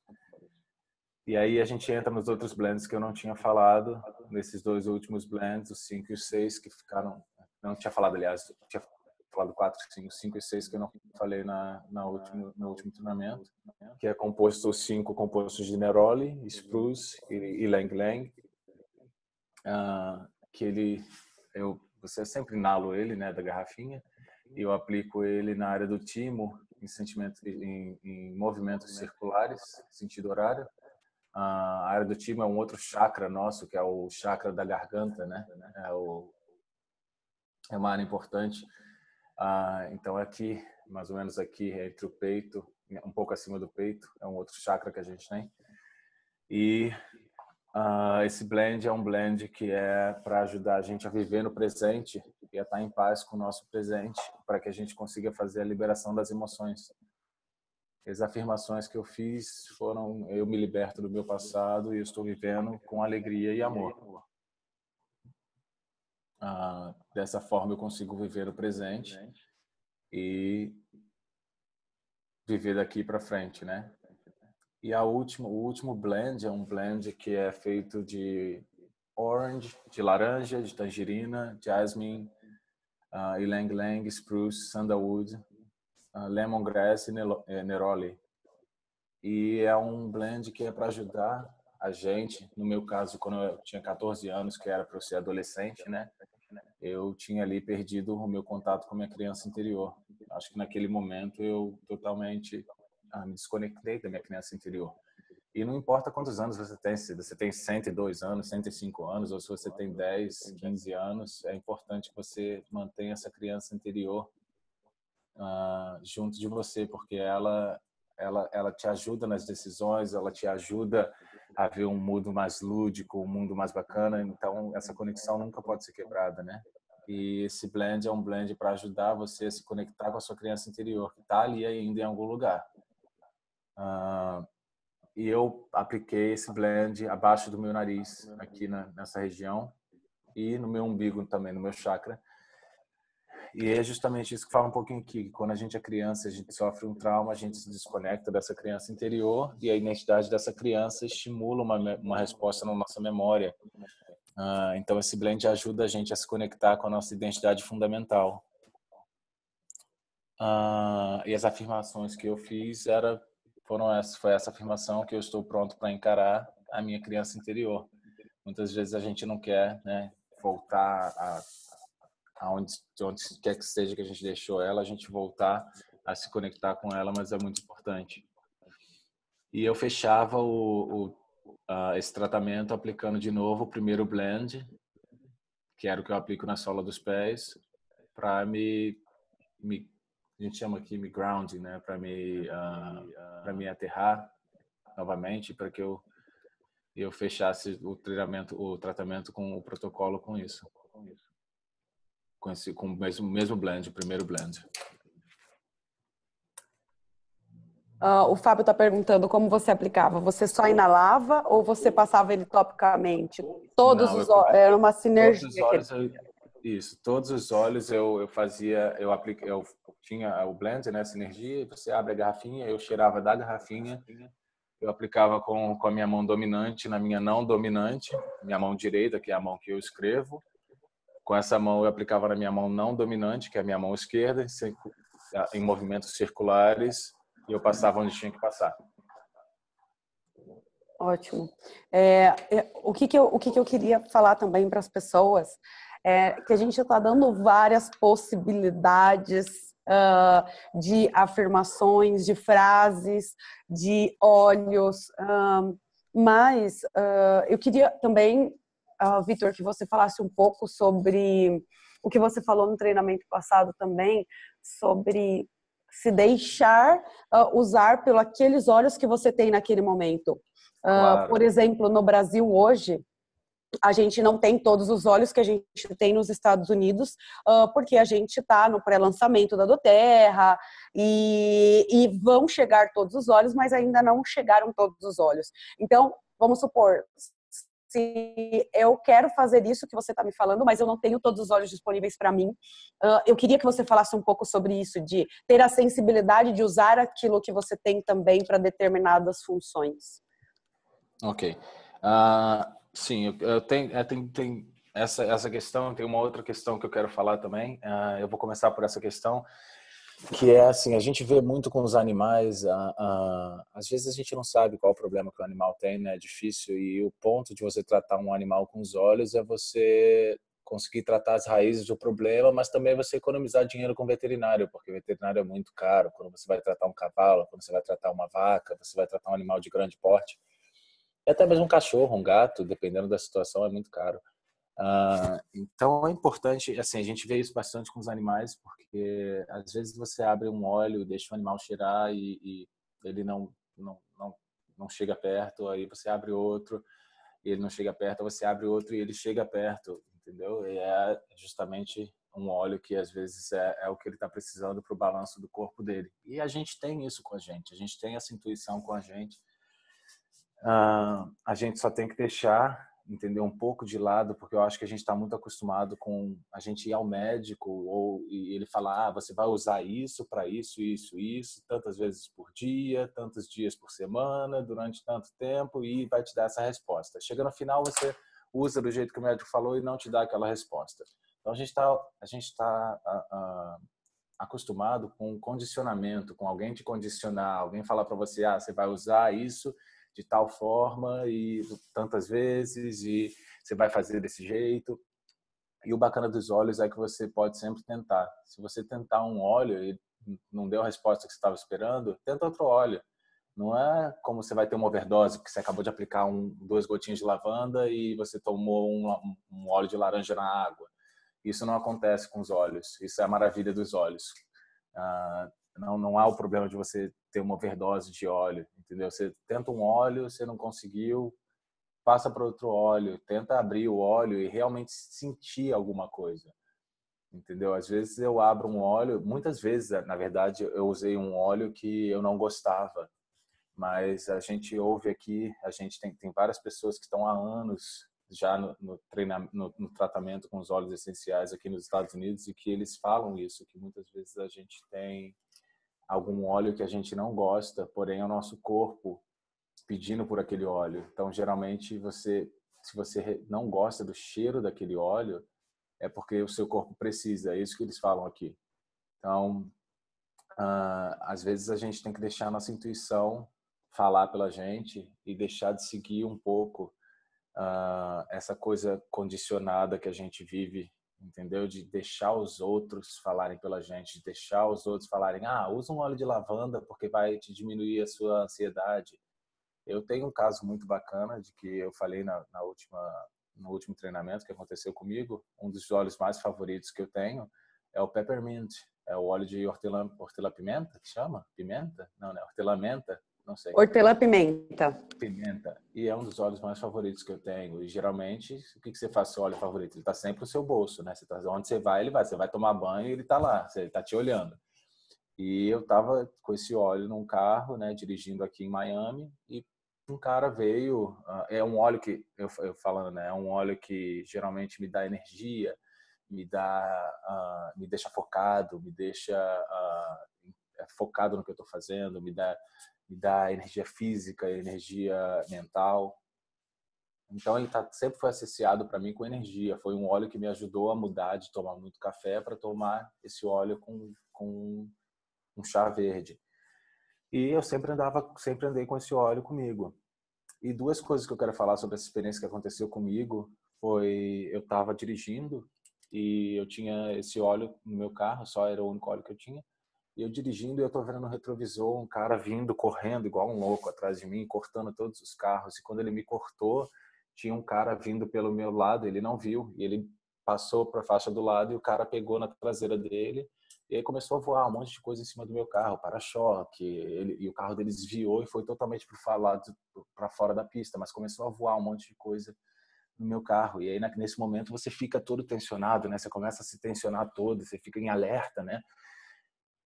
E aí a gente entra nos outros blends que eu não tinha falado, nesses dois últimos blends, os 5 e os 6, que ficaram... Não tinha falado, aliás, tinha falado 4, 5 e 6 que eu não falei no último treinamento, que é composto, os 5 compostos de Neroli, Spruce e Ylang Ylang, que você sempre inalo ele, né, da garrafinha, e eu aplico ele na área do timo, em movimentos circulares, sentido horário. A área do timo é um outro chakra nosso, que é o chakra da garganta, né? É uma área importante. Então aqui, mais ou menos aqui, entre o peito, um pouco acima do peito, é um outro chakra que a gente tem. E esse blend é um blend que é para ajudar a gente a viver no presente e a estar em paz com o nosso presente, para que a gente consiga fazer a liberação das emoções. As afirmações que eu fiz foram: eu me liberto do meu passado e eu estou vivendo com alegria e amor. Dessa forma eu consigo viver o presente e viver daqui para frente, né? E o último blend é um blend que é feito de orange, de laranja, de tangerina, jasmine, Ylang Ylang, spruce, sandalwood, lemongrass e neroli. E é um blend que é para ajudar a gente. No meu caso, quando eu tinha 14 anos, que era para eu ser adolescente, né? Eu tinha ali perdido o meu contato com a minha criança interior. Acho que naquele momento eu totalmente me desconectei da minha criança interior. E não importa quantos anos você tem, se você tem 102 anos, 105 anos, ou se você tem 10, 15 anos, é importante que você mantenha essa criança interior junto de você, porque ela te ajuda nas decisões, ela te ajuda a ver um mundo mais lúdico, um mundo mais bacana. Então, essa conexão nunca pode ser quebrada, né? E esse blend é um blend para ajudar você a se conectar com a sua criança interior, que está ali ainda em algum lugar. E eu apliquei esse blend abaixo do meu nariz, aqui nessa região, e no meu umbigo também, no meu chakra. E é justamente isso que fala um pouquinho aqui, que quando a gente é criança, a gente sofre um trauma, a gente se desconecta dessa criança interior e a identidade dessa criança estimula uma resposta na nossa memória. Então esse blend ajuda a gente a se conectar com a nossa identidade fundamental. E as afirmações que eu fiz foi essa afirmação: que eu estou pronto para encarar a minha criança interior. Muitas vezes a gente não quer, né, voltar aonde quer que seja que a gente deixou ela, a gente voltar a se conectar com ela, mas é muito importante. E eu fechava esse tratamento aplicando de novo o primeiro blend, que era o que eu aplico na sola dos pés, para a gente chama aqui me grounding, né? Para me aterrar novamente, para que eu fechasse o tratamento com o protocolo com isso. Com o mesmo blend, o primeiro blend. O Fábio está perguntando como você aplicava. Você só inalava ou você passava ele topicamente? Não, Era uma todos sinergia. os olhos isso, todos os olhos eu fazia, eu tinha o blend, né, sinergia, você abre a garrafinha, eu cheirava da garrafinha, eu aplicava com a minha mão dominante na minha não dominante, minha mão direita, que é a mão que eu escrevo. Com essa mão eu aplicava na minha mão não dominante, que é a minha mão esquerda, em movimentos circulares, e eu passava onde tinha que passar. Ótimo. O que eu queria falar também para as pessoas é que a gente está dando várias possibilidades de afirmações, de frases, de óleos, mas eu queria também, Vitor, que você falasse um pouco sobre o que você falou no treinamento passado também, sobre se deixar usar pelos aqueles olhos que você tem naquele momento. Claro. Por exemplo, no Brasil hoje, a gente não tem todos os olhos que a gente tem nos Estados Unidos, porque a gente está no pré-lançamento da Doterra e vão chegar todos os olhos, mas ainda não chegaram todos os olhos. Então, vamos supor, se eu quero fazer isso que você está me falando, mas eu não tenho todos os olhos disponíveis para mim, eu queria que você falasse um pouco sobre isso, de ter a sensibilidade de usar aquilo que você tem também para determinadas funções. Ok. Sim, eu tenho essa questão, tem uma outra questão que eu quero falar também. Eu vou começar por essa questão, que é assim, a gente vê muito com os animais, às vezes a gente não sabe qual o problema que o animal tem, né? É difícil, e o ponto de você tratar um animal com os olhos é você conseguir tratar as raízes do problema, mas também você economizar dinheiro com o veterinário, porque o veterinário é muito caro. Quando você vai tratar um cavalo, quando você vai tratar uma vaca, você vai tratar um animal de grande porte, e até mesmo um cachorro, um gato, dependendo da situação, é muito caro. Então é importante, assim, a gente vê isso bastante com os animais, porque às vezes você abre um óleo, deixa o animal cheirar e ele não chega perto, aí você abre outro e ele não chega perto, você abre outro e ele chega perto, entendeu? E é justamente um óleo que às vezes é o que ele está precisando para o balanço do corpo dele. E a gente tem isso com a gente tem essa intuição com a gente. A gente só tem que deixar, entender, um pouco de lado, porque eu acho que a gente está muito acostumado com a gente ir ao médico e ele falar, você vai usar isso para isso, tantas vezes por dia, tantos dias por semana, durante tanto tempo, e vai te dar essa resposta. Chega no final, você usa do jeito que o médico falou e não te dá aquela resposta. Então a gente tá acostumado com condicionamento, com alguém te condicionar, alguém falar para você, você vai usar isso de tal forma e tantas vezes e você vai fazer desse jeito. E o bacana dos óleos é que você pode sempre tentar. Se você tentar um óleo e não deu a resposta que você estava esperando, tenta outro óleo. Não é como você vai ter uma overdose, porque você acabou de aplicar 2 gotinhas de lavanda e você tomou um óleo de laranja na água. Isso não acontece com os óleos. Isso é a maravilha dos óleos. Não há o problema de você ter uma overdose de óleo, entendeu? Você tenta um óleo, você não conseguiu, passa para outro óleo, tenta abrir o óleo e realmente sentir alguma coisa, entendeu? Às vezes eu abro um óleo, muitas vezes, na verdade, eu usei um óleo que eu não gostava, mas a gente ouve aqui, a gente tem várias pessoas que estão há anos já no tratamento com os óleos essenciais aqui nos Estados Unidos e que eles falam isso, que muitas vezes a gente tem algum óleo que a gente não gosta, porém é o nosso corpo pedindo por aquele óleo. Então, geralmente, se você não gosta do cheiro daquele óleo, é porque o seu corpo precisa. É isso que eles falam aqui. Então, às vezes a gente tem que deixar a nossa intuição falar pela gente e deixar de seguir um pouco essa coisa condicionada que a gente vive, entendeu? De deixar os outros falarem pela gente, de deixar os outros falarem, usa um óleo de lavanda porque vai te diminuir a sua ansiedade. Eu tenho um caso muito bacana de que eu falei no último treinamento que aconteceu comigo. Um dos óleos mais favoritos que eu tenho é o peppermint. É o óleo de hortelã-pimenta, que chama? Pimenta? Não, né? Hortelã-menta? Não sei. Hortelã-pimenta. Pimenta. E é um dos óleos mais favoritos que eu tenho. E geralmente, o que você faz com o óleo favorito? Ele está sempre no seu bolso, né? Onde você vai, ele vai. Você vai tomar banho, ele está lá. Ele está te olhando. E eu estava com esse óleo num carro, né? Dirigindo aqui em Miami. E um cara veio. É um óleo que, eu falando, né? É um óleo que geralmente me dá energia, me deixa focado, me deixa focado no que eu estou fazendo, me dá energia física, energia mental. Então ele sempre foi associado para mim com energia. Foi um óleo que me ajudou a mudar de tomar muito café para tomar esse óleo com um chá verde. E eu sempre andei com esse óleo comigo. E duas coisas que eu quero falar sobre essa experiência que aconteceu comigo foi: eu estava dirigindo e eu tinha esse óleo no meu carro, só era o único óleo que eu tinha. E eu dirigindo, e eu tô vendo no retrovisor um cara vindo, correndo igual um louco atrás de mim, cortando todos os carros. E quando ele me cortou, tinha um cara vindo pelo meu lado, ele não viu. E ele passou para a faixa do lado e o cara pegou na traseira dele. E aí começou a voar um monte de coisa em cima do meu carro, para-choque. E o carro dele desviou e foi totalmente para fora da pista, mas começou a voar um monte de coisa no meu carro. E aí nesse momento você fica todo tensionado, né? Você começa a se tensionar todo, você fica em alerta, né?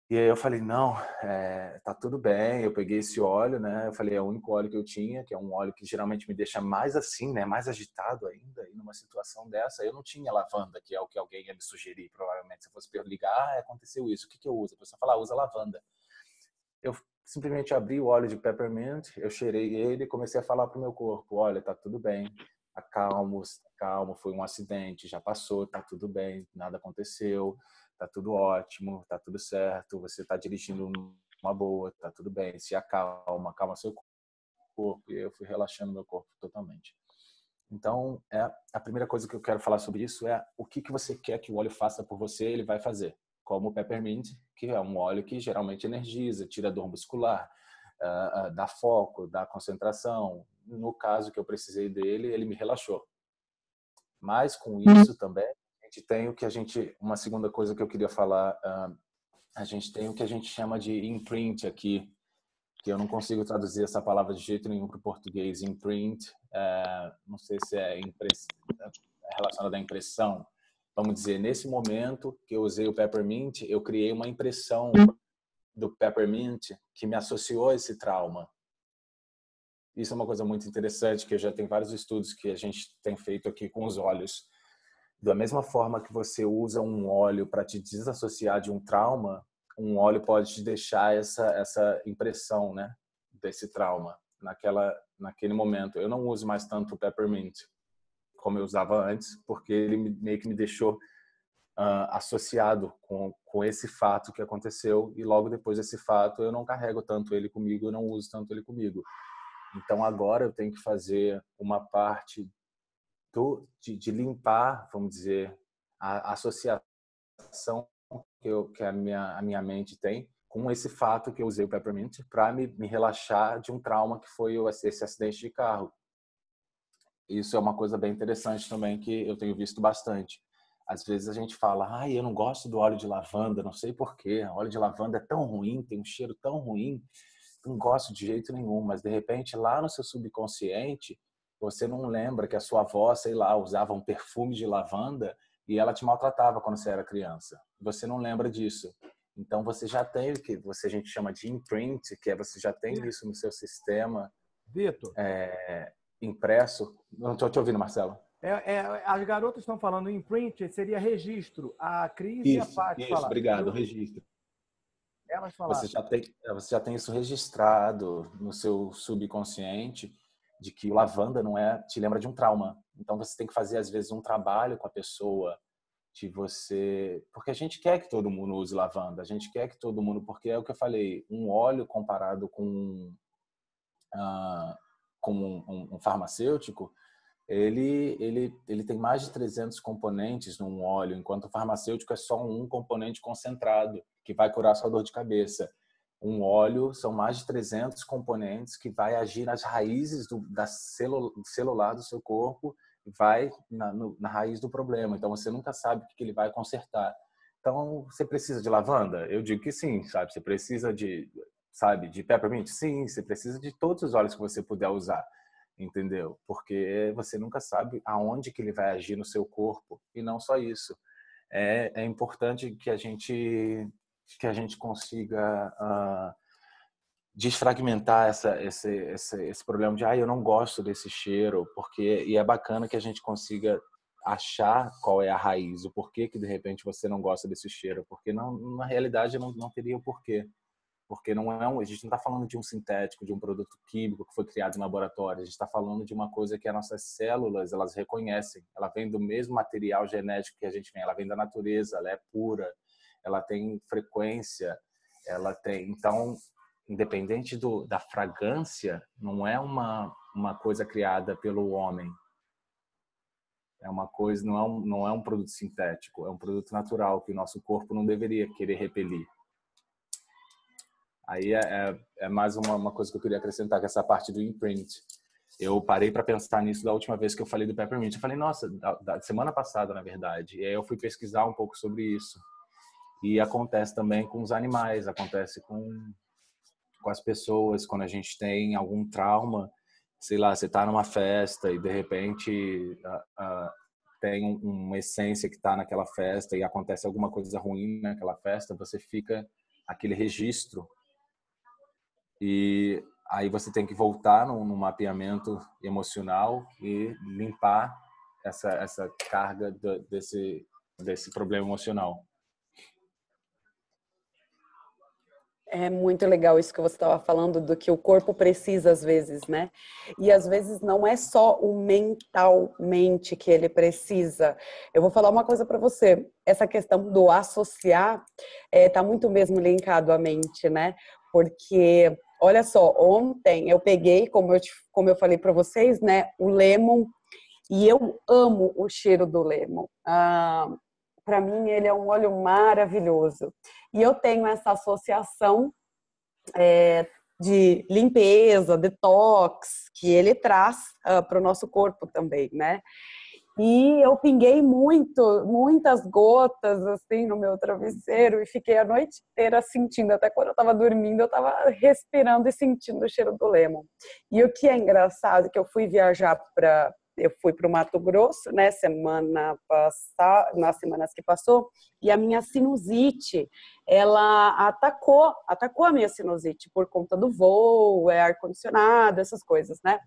E aí eu falei, não, tá tudo bem. Eu peguei esse óleo, né? Eu falei, é o único óleo que eu tinha, que é um óleo que geralmente me deixa mais assim, né? Mais agitado ainda. E numa situação dessa, eu não tinha lavanda, que é o que alguém ia me sugerir, provavelmente. Se eu fosse ligar, aconteceu isso. O que eu uso? A pessoa fala, usa lavanda. Eu simplesmente abri o óleo de peppermint, eu cheirei ele e comecei a falar pro meu corpo, olha, tá tudo bem, acalmo, calmo, foi um acidente, já passou, tá tudo bem, nada aconteceu, tá tudo ótimo, tá tudo certo, você tá dirigindo uma boa, tá tudo bem, se acalma, acalma seu corpo. E eu fui relaxando meu corpo totalmente. Então, a primeira coisa que eu quero falar sobre isso é o que você quer que o óleo faça por você, ele vai fazer. Como o peppermint, que é um óleo que geralmente energiza, tira dor muscular, dá foco, dá concentração. No caso que eu precisei dele, ele me relaxou. Mas com isso também, a gente tem uma segunda coisa que eu queria falar, a gente tem o que a gente chama de imprint aqui, que eu não consigo traduzir essa palavra de jeito nenhum para o português. Imprint, não sei se é relacionado à impressão. Vamos dizer, nesse momento que eu usei o peppermint, eu criei uma impressão do peppermint que me associou a esse trauma. Isso é uma coisa muito interessante, que já tem vários estudos que a gente tem feito aqui com os óleos. Da mesma forma que você usa um óleo para te desassociar de um trauma, um óleo pode te deixar essa impressão, né, desse trauma naquele momento. Eu não uso mais tanto o peppermint como eu usava antes, porque ele meio que me deixou associado com esse fato que aconteceu, e logo depois desse fato eu não carrego tanto ele comigo, eu não uso tanto ele comigo. Então agora eu tenho que fazer uma parte de limpar, vamos dizer, a associação que a minha mente tem com esse fato que eu usei o peppermint para me relaxar de um trauma que foi esse acidente de carro. Isso é uma coisa bem interessante também que eu tenho visto bastante. Às vezes a gente fala, eu não gosto do óleo de lavanda, não sei porquê, o óleo de lavanda é tão ruim, tem um cheiro tão ruim, não gosto de jeito nenhum, mas de repente lá no seu subconsciente, você não lembra que a sua avó, sei lá, usava um perfume de lavanda e ela te maltratava quando você era criança. Você não lembra disso. Então você já tem o que a gente chama de imprint, que é você já tem isso no seu sistema. Vitor, impresso. Não estou te ouvindo, Marcelo. as garotas estão falando imprint, seria registro. A Cris e a Paty Isso, falaram. obrigado, registro. Elas falaram. Você já tem isso registrado no seu subconsciente, de que o lavanda te lembra de um trauma. Então você tem que fazer às vezes um trabalho com a pessoa porque a gente quer que todo mundo use lavanda, a gente quer que todo mundo, porque é o que eu falei, um óleo comparado com um farmacêutico, ele tem mais de 300 componentes num óleo, enquanto o farmacêutico é só um componente concentrado, que vai curar sua dor de cabeça. Um óleo são mais de 300 componentes que vai agir nas raízes celular do seu corpo, vai na raiz do problema. Então, você nunca sabe o que ele vai consertar. Então, você precisa de lavanda? Eu digo que sim, sabe? Você precisa de peppermint? Sim, você precisa de todos os óleos que você puder usar, entendeu? Porque você nunca sabe aonde que ele vai agir no seu corpo. E não só isso. É importante que a gente consiga desfragmentar esse problema de eu não gosto desse cheiro, e é bacana que a gente consiga achar qual é a raiz, o porquê que de repente você não gosta desse cheiro, porque não, na realidade não teria o porquê. Porque a gente não está falando de um sintético, de um produto químico que foi criado em laboratório. A gente está falando de uma coisa que as nossas células elas reconhecem. Ela vem do mesmo material genético que a gente vem. Ela vem da natureza, ela é pura, ela tem frequência, ela tem. Então, independente da fragrância, não é uma coisa criada pelo homem. É uma coisa, não é um produto sintético, é um produto natural que o nosso corpo não deveria querer repelir. Aí é mais uma coisa que eu queria acrescentar, que é essa parte do imprint. Eu parei para pensar nisso da última vez que eu falei do peppermint. Eu falei, nossa, da semana passada, na verdade. E aí eu fui pesquisar um pouco sobre isso. E acontece também com os animais, acontece com as pessoas, quando a gente tem algum trauma, sei lá, você está numa festa e de repente tem uma essência que está naquela festa e acontece alguma coisa ruim naquela festa, você fica aquele registro. E aí você tem que voltar no mapeamento emocional e limpar essa carga desse problema emocional. É muito legal isso que você estava falando, do que o corpo precisa às vezes, né? E às vezes não é só o mentalmente que ele precisa. Eu vou falar uma coisa para você. Essa questão do associar tá muito mesmo linkado à mente, né? Porque, olha só, ontem eu peguei, como eu falei para vocês, né? O lemon, e eu amo o cheiro do lemon. Para mim, ele é um óleo maravilhoso. E eu tenho essa associação de limpeza, detox, que ele traz para o nosso corpo também, né? E eu pinguei muitas gotas assim no meu travesseiro e fiquei a noite inteira sentindo, até quando eu estava dormindo, eu estava respirando e sentindo o cheiro do lemon. E o que é engraçado é que eu fui para o Mato Grosso, né, nas semanas que passou, e a minha sinusite, ela atacou a minha sinusite por conta do voo, ar-condicionado, essas coisas, né?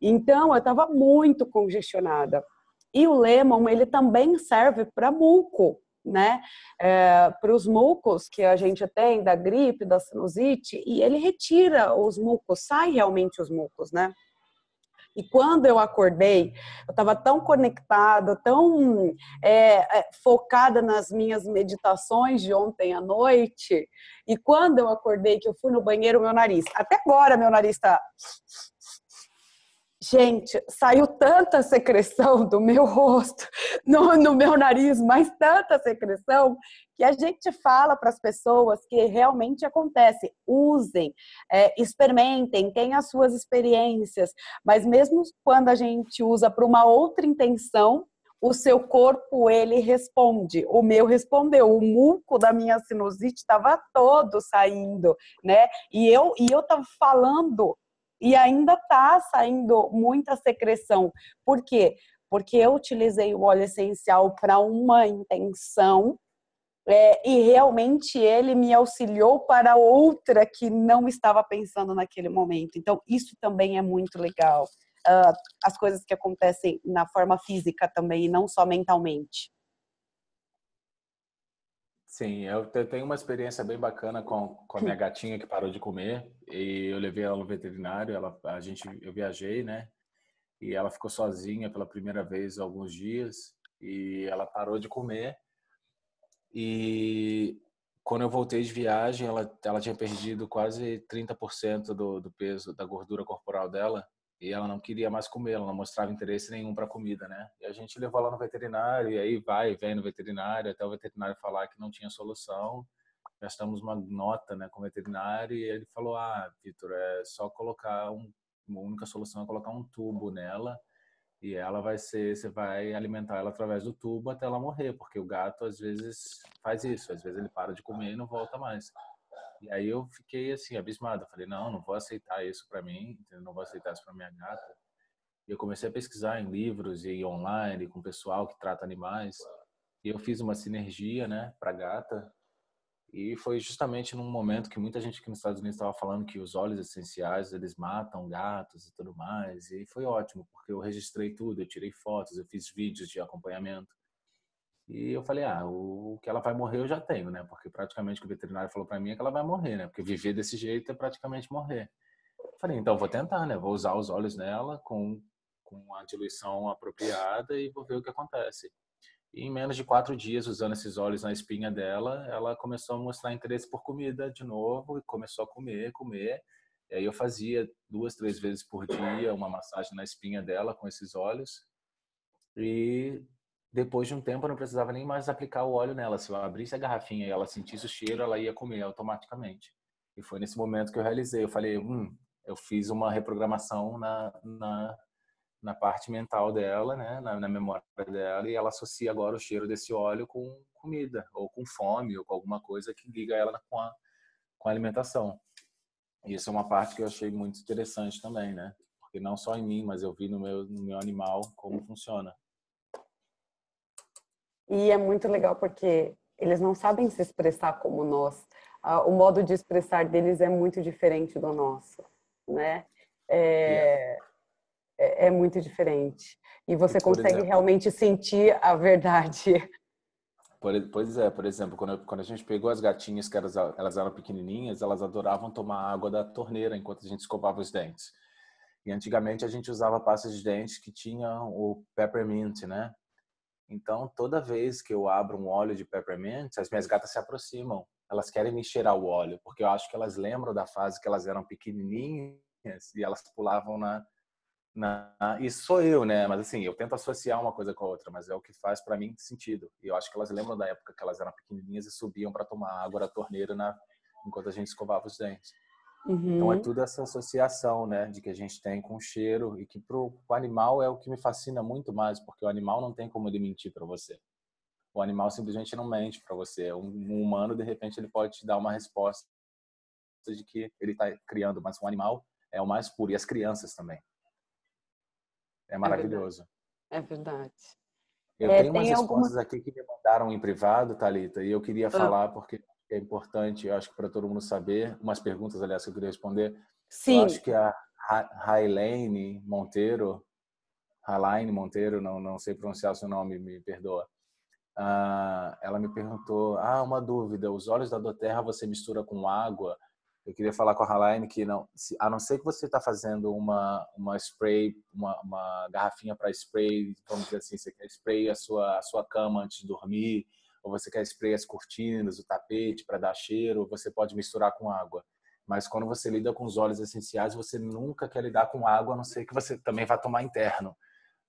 Então, eu estava muito congestionada. E o lemon, ele também serve para muco, né? Para os mucos que a gente tem da gripe, da sinusite, e ele retira os mucos, sai realmente os mucos, né? E quando eu acordei, eu estava tão conectada, tão focada nas minhas meditações de ontem à noite. E quando eu acordei, que eu fui no banheiro, meu nariz, até agora meu nariz está... Gente, saiu tanta secreção do meu rosto, no meu nariz, mas tanta secreção, que a gente fala para as pessoas que realmente acontece. Usem, experimentem, tenham as suas experiências, mas mesmo quando a gente usa para uma outra intenção, o seu corpo, ele responde. O meu respondeu, o muco da minha sinusite estava todo saindo, né? E eu estava falando, e ainda está saindo muita secreção. Por quê? Porque eu utilizei o óleo essencial para uma intenção e realmente ele me auxiliou para outra que não estava pensando naquele momento. Então, isso também é muito legal. As coisas que acontecem na forma física também, e não só mentalmente. Sim, eu tenho uma experiência bem bacana com a minha gatinha que parou de comer e eu levei ela no veterinário, eu viajei, né? E ela ficou sozinha pela primeira vez há alguns dias e ela parou de comer e quando eu voltei de viagem ela tinha perdido quase 30% do peso, da gordura corporal dela e ela não queria mais comer, ela não mostrava interesse nenhum para comida, né? E a gente levou ela no veterinário e aí vai e vem no veterinário até o veterinário falar que não tinha solução gastamos uma nota, né, com o veterinário, e ele falou, Vitor, é só colocar uma única solução é colocar um tubo nela, e ela você vai alimentar ela através do tubo até ela morrer, porque o gato às vezes faz isso, às vezes ele para de comer e não volta mais. E aí eu fiquei assim, abismado, eu falei, não vou aceitar isso para mim, não vou aceitar isso para minha gata. E eu comecei a pesquisar em livros e online com pessoal que trata animais, e eu fiz uma sinergia, né, para gata. E foi justamente num momento que muita gente aqui nos Estados Unidos estava falando que os óleos essenciais, eles matam gatos e tudo mais. E foi ótimo, porque eu registrei tudo, eu tirei fotos, eu fiz vídeos de acompanhamento. E eu falei, o que ela vai morrer eu já tenho, né? Porque praticamente o que o veterinário falou para mim é que ela vai morrer, né? Porque viver desse jeito é praticamente morrer. Eu falei, então vou tentar, né? Vou usar os óleos nela com a diluição apropriada e vou ver o que acontece. E em menos de 4 dias, usando esses óleos na espinha dela, ela começou a mostrar interesse por comida de novo e começou a comer. E aí eu fazia 2, 3 vezes por dia uma massagem na espinha dela com esses óleos. E depois de um tempo eu não precisava nem mais aplicar o óleo nela. Se eu abrisse a garrafinha e ela sentisse o cheiro, ela ia comer automaticamente. E foi nesse momento que eu realizei. Eu falei, eu fiz uma reprogramação na parte mental dela, né, na memória dela, e ela associa agora o cheiro desse óleo com comida, ou com fome, ou com alguma coisa que liga ela com a alimentação. E isso é uma parte que eu achei muito interessante também, né? Porque não só em mim, mas eu vi no meu animal como funciona. E é muito legal porque eles não sabem se expressar como nós. O modo de expressar deles é muito diferente do nosso, né? É muito diferente. E você consegue exemplo, realmente sentir a verdade. Pois é, por exemplo, quando a gente pegou as gatinhas, que elas eram pequenininhas, elas adoravam tomar água da torneira enquanto a gente escovava os dentes. E antigamente a gente usava pasta de dente que tinha o peppermint, né? Então, toda vez que eu abro um óleo de peppermint, as minhas gatas se aproximam. Elas querem me cheirar o óleo, porque eu acho que elas lembram da fase que elas eram pequenininhas e elas pulavam isso sou eu, né? Mas assim, eu tento associar uma coisa com a outra, mas é o que faz para mim sentido. E eu acho que elas lembram da época que elas eram pequenininhas e subiam para tomar água da torneira enquanto a gente escovava os dentes. Então é tudo essa associação, né, de que a gente tem com o cheiro e que pro animal é o que me fascina muito mais, porque o animal não tem como ele mentir para você. O animal simplesmente não mente para você. Um humano, de repente, ele pode te dar uma resposta de que ele está criando, mas o animal é o mais puro, e as crianças também. É maravilhoso. É verdade. Eu tenho umas Tem respostas aqui que me mandaram em privado, Thalita, e eu queria falar porque é importante, eu acho que para todo mundo saber, umas perguntas, aliás, que eu queria responder. Sim. Eu acho que a Hailane Monteiro, não sei pronunciar o seu nome, me perdoa. Ela me perguntou, uma dúvida, os óleos da doTERRA você mistura com água? Eu queria falar com a Halaine que não, a não ser que você está fazendo uma spray, uma garrafinha para spray, vamos dizer assim, você quer spray a sua cama antes de dormir, ou você quer spray as cortinas, o tapete para dar cheiro, você pode misturar com água. Mas quando você lida com os óleos essenciais, você nunca quer lidar com água, a não ser que você também vá tomar interno.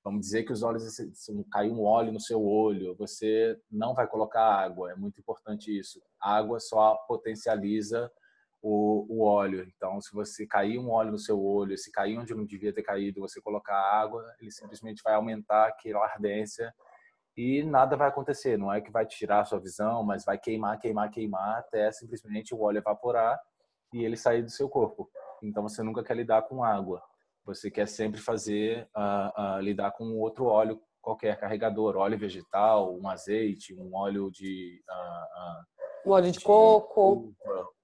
Vamos dizer que os óleos, se caiu um óleo no seu olho, você não vai colocar água, é muito importante isso. A água só potencializa o óleo. Então, se você cair um óleo no seu olho, se cair onde não devia ter caído, você colocar água, ele simplesmente vai aumentar aquela ardência e nada vai acontecer. Não é que vai tirar a sua visão, mas vai queimar até simplesmente o óleo evaporar e ele sair do seu corpo. Então, você nunca quer lidar com água. Você quer sempre lidar com outro óleo qualquer, carregador, óleo vegetal, um azeite, um óleo um óleo de coco.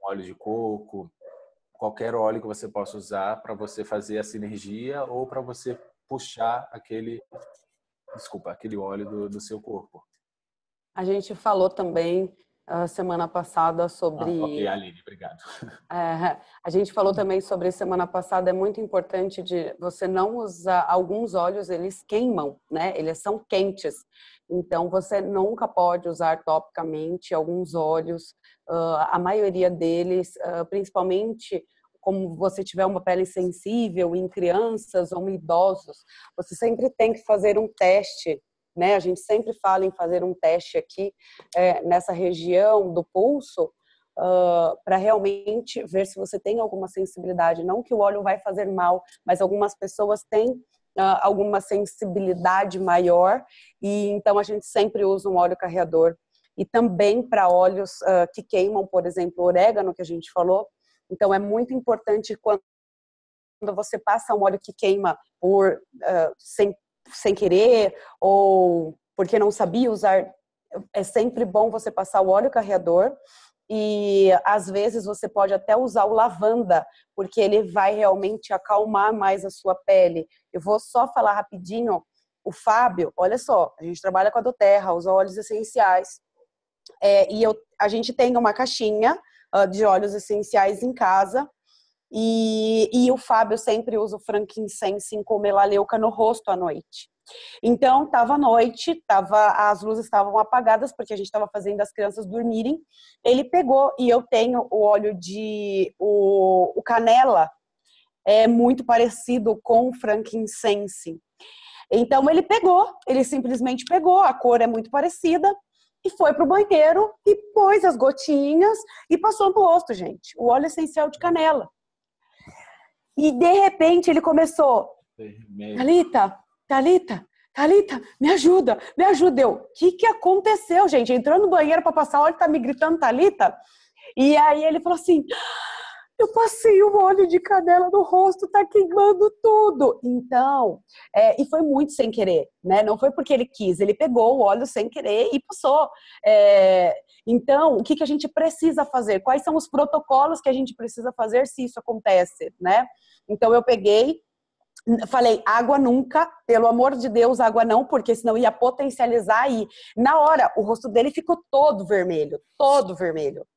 Um óleo de coco, qualquer óleo que você possa usar para você fazer a sinergia ou para você puxar aquele óleo do seu corpo. A gente falou também semana passada sobre... Ok, Aline, obrigado. A gente falou também sobre semana passada, é muito importante de você não usar, alguns óleos eles queimam, né? Eles são quentes. Então, você nunca pode usar topicamente alguns óleos, a maioria deles, principalmente como você tiver uma pele sensível em crianças ou em idosos, você sempre tem que fazer um teste, né? A gente sempre fala em fazer um teste aqui nessa região do pulso, para realmente ver se você tem alguma sensibilidade. Não que o óleo vai fazer mal, mas algumas pessoas têm alguma sensibilidade maior, e então a gente sempre usa um óleo carreador. E também para óleos que queimam, por exemplo, orégano, que a gente falou. Então é muito importante quando você passa um óleo que queima sem querer, ou porque não sabia usar, é sempre bom você passar o óleo carreador. E às vezes você pode até usar o lavanda, porque ele vai realmente acalmar mais a sua pele. Eu vou só falar rapidinho, o Fábio, olha só, a gente trabalha com a doTERRA, os óleos essenciais. A gente tem uma caixinha de óleos essenciais em casa, e o Fábio sempre usa o frankincense com melaleuca no rosto à noite. Então, estava à noite, as luzes estavam apagadas, porque a gente estava fazendo as crianças dormirem. Ele pegou, e eu tenho o óleo o canela, é muito parecido com o frankincense. Então, ele simplesmente pegou, a cor é muito parecida, e foi pro banheiro, e pôs as gotinhas, e passou no rosto, gente. O óleo essencial de canela. E, de repente, ele começou... Thalita, me ajuda. O que aconteceu, gente? Entrou no banheiro para passar óleo, tá me gritando, Thalita? E aí ele falou assim, eu passei o óleo de canela no rosto, tá queimando tudo. Então, e foi muito sem querer, né? Não foi porque ele quis, ele pegou o óleo sem querer e passou. Então, o que a gente precisa fazer? Quais são os protocolos que a gente precisa fazer se isso acontece, né? Então, eu falei, água nunca, pelo amor de Deus, água não, porque senão ia potencializar, e na hora o rosto dele ficou todo vermelho,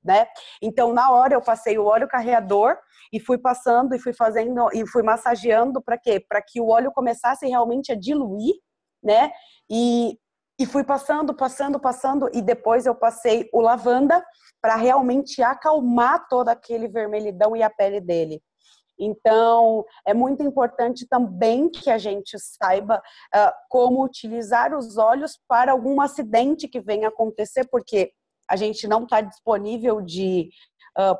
né? Então na hora eu passei o óleo carreador e fui passando e fui fazendo e fui massageando, para quê? Para que o óleo começasse realmente a diluir, né? E fui passando, e depois eu passei o lavanda para realmente acalmar toda aquele vermelhidão e a pele dele. Então, é muito importante também que a gente saiba como utilizar os óleos para algum acidente que venha acontecer, porque a gente não está disponível de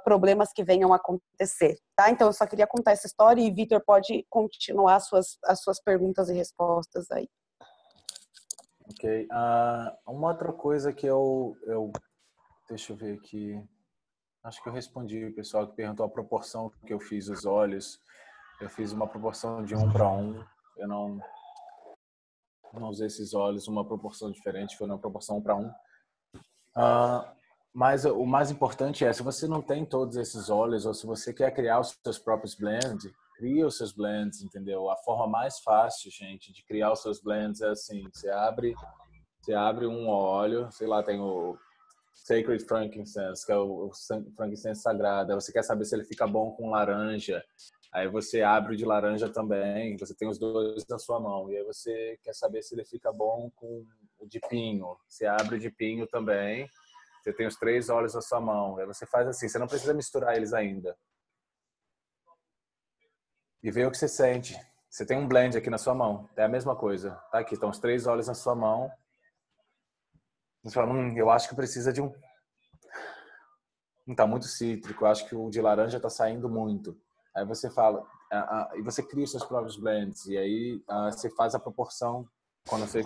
problemas que venham a acontecer, tá? Então, eu só queria contar essa história, e Vitor pode continuar as suas perguntas e respostas aí. Ok. Uma outra coisa que deixa eu ver aqui. Acho que eu respondi o pessoal que perguntou a proporção que eu fiz os olhos. Eu fiz uma proporção de 1 para 1. Eu não usei esses olhos uma proporção diferente, foi uma proporção 1 para 1. Mas o mais importante é, se você não tem todos esses óleos, ou se você quer criar os seus próprios blends, cria os seus blends, entendeu? A forma mais fácil, gente, de criar os seus blends é assim, você abre um óleo, sei lá, tem o Sacred Frankincense, que é o frankincense sagrado. Aí você quer saber se ele fica bom com laranja. Aí você abre o de laranja também. Você tem os dois na sua mão. E aí você quer saber se ele fica bom com o de pinho. Você abre o de pinho também. Você tem os 3 óleos na sua mão. Aí você faz assim. Você não precisa misturar eles ainda. E vê o que você sente. Você tem um blend aqui na sua mão. É a mesma coisa. Tá aqui, estão os 3 óleos na sua mão. Você fala, eu acho que precisa de um... Não tá muito cítrico, eu acho que o de laranja tá saindo muito. Aí você fala, e você cria os seus próprios blends, e aí você faz a proporção quando você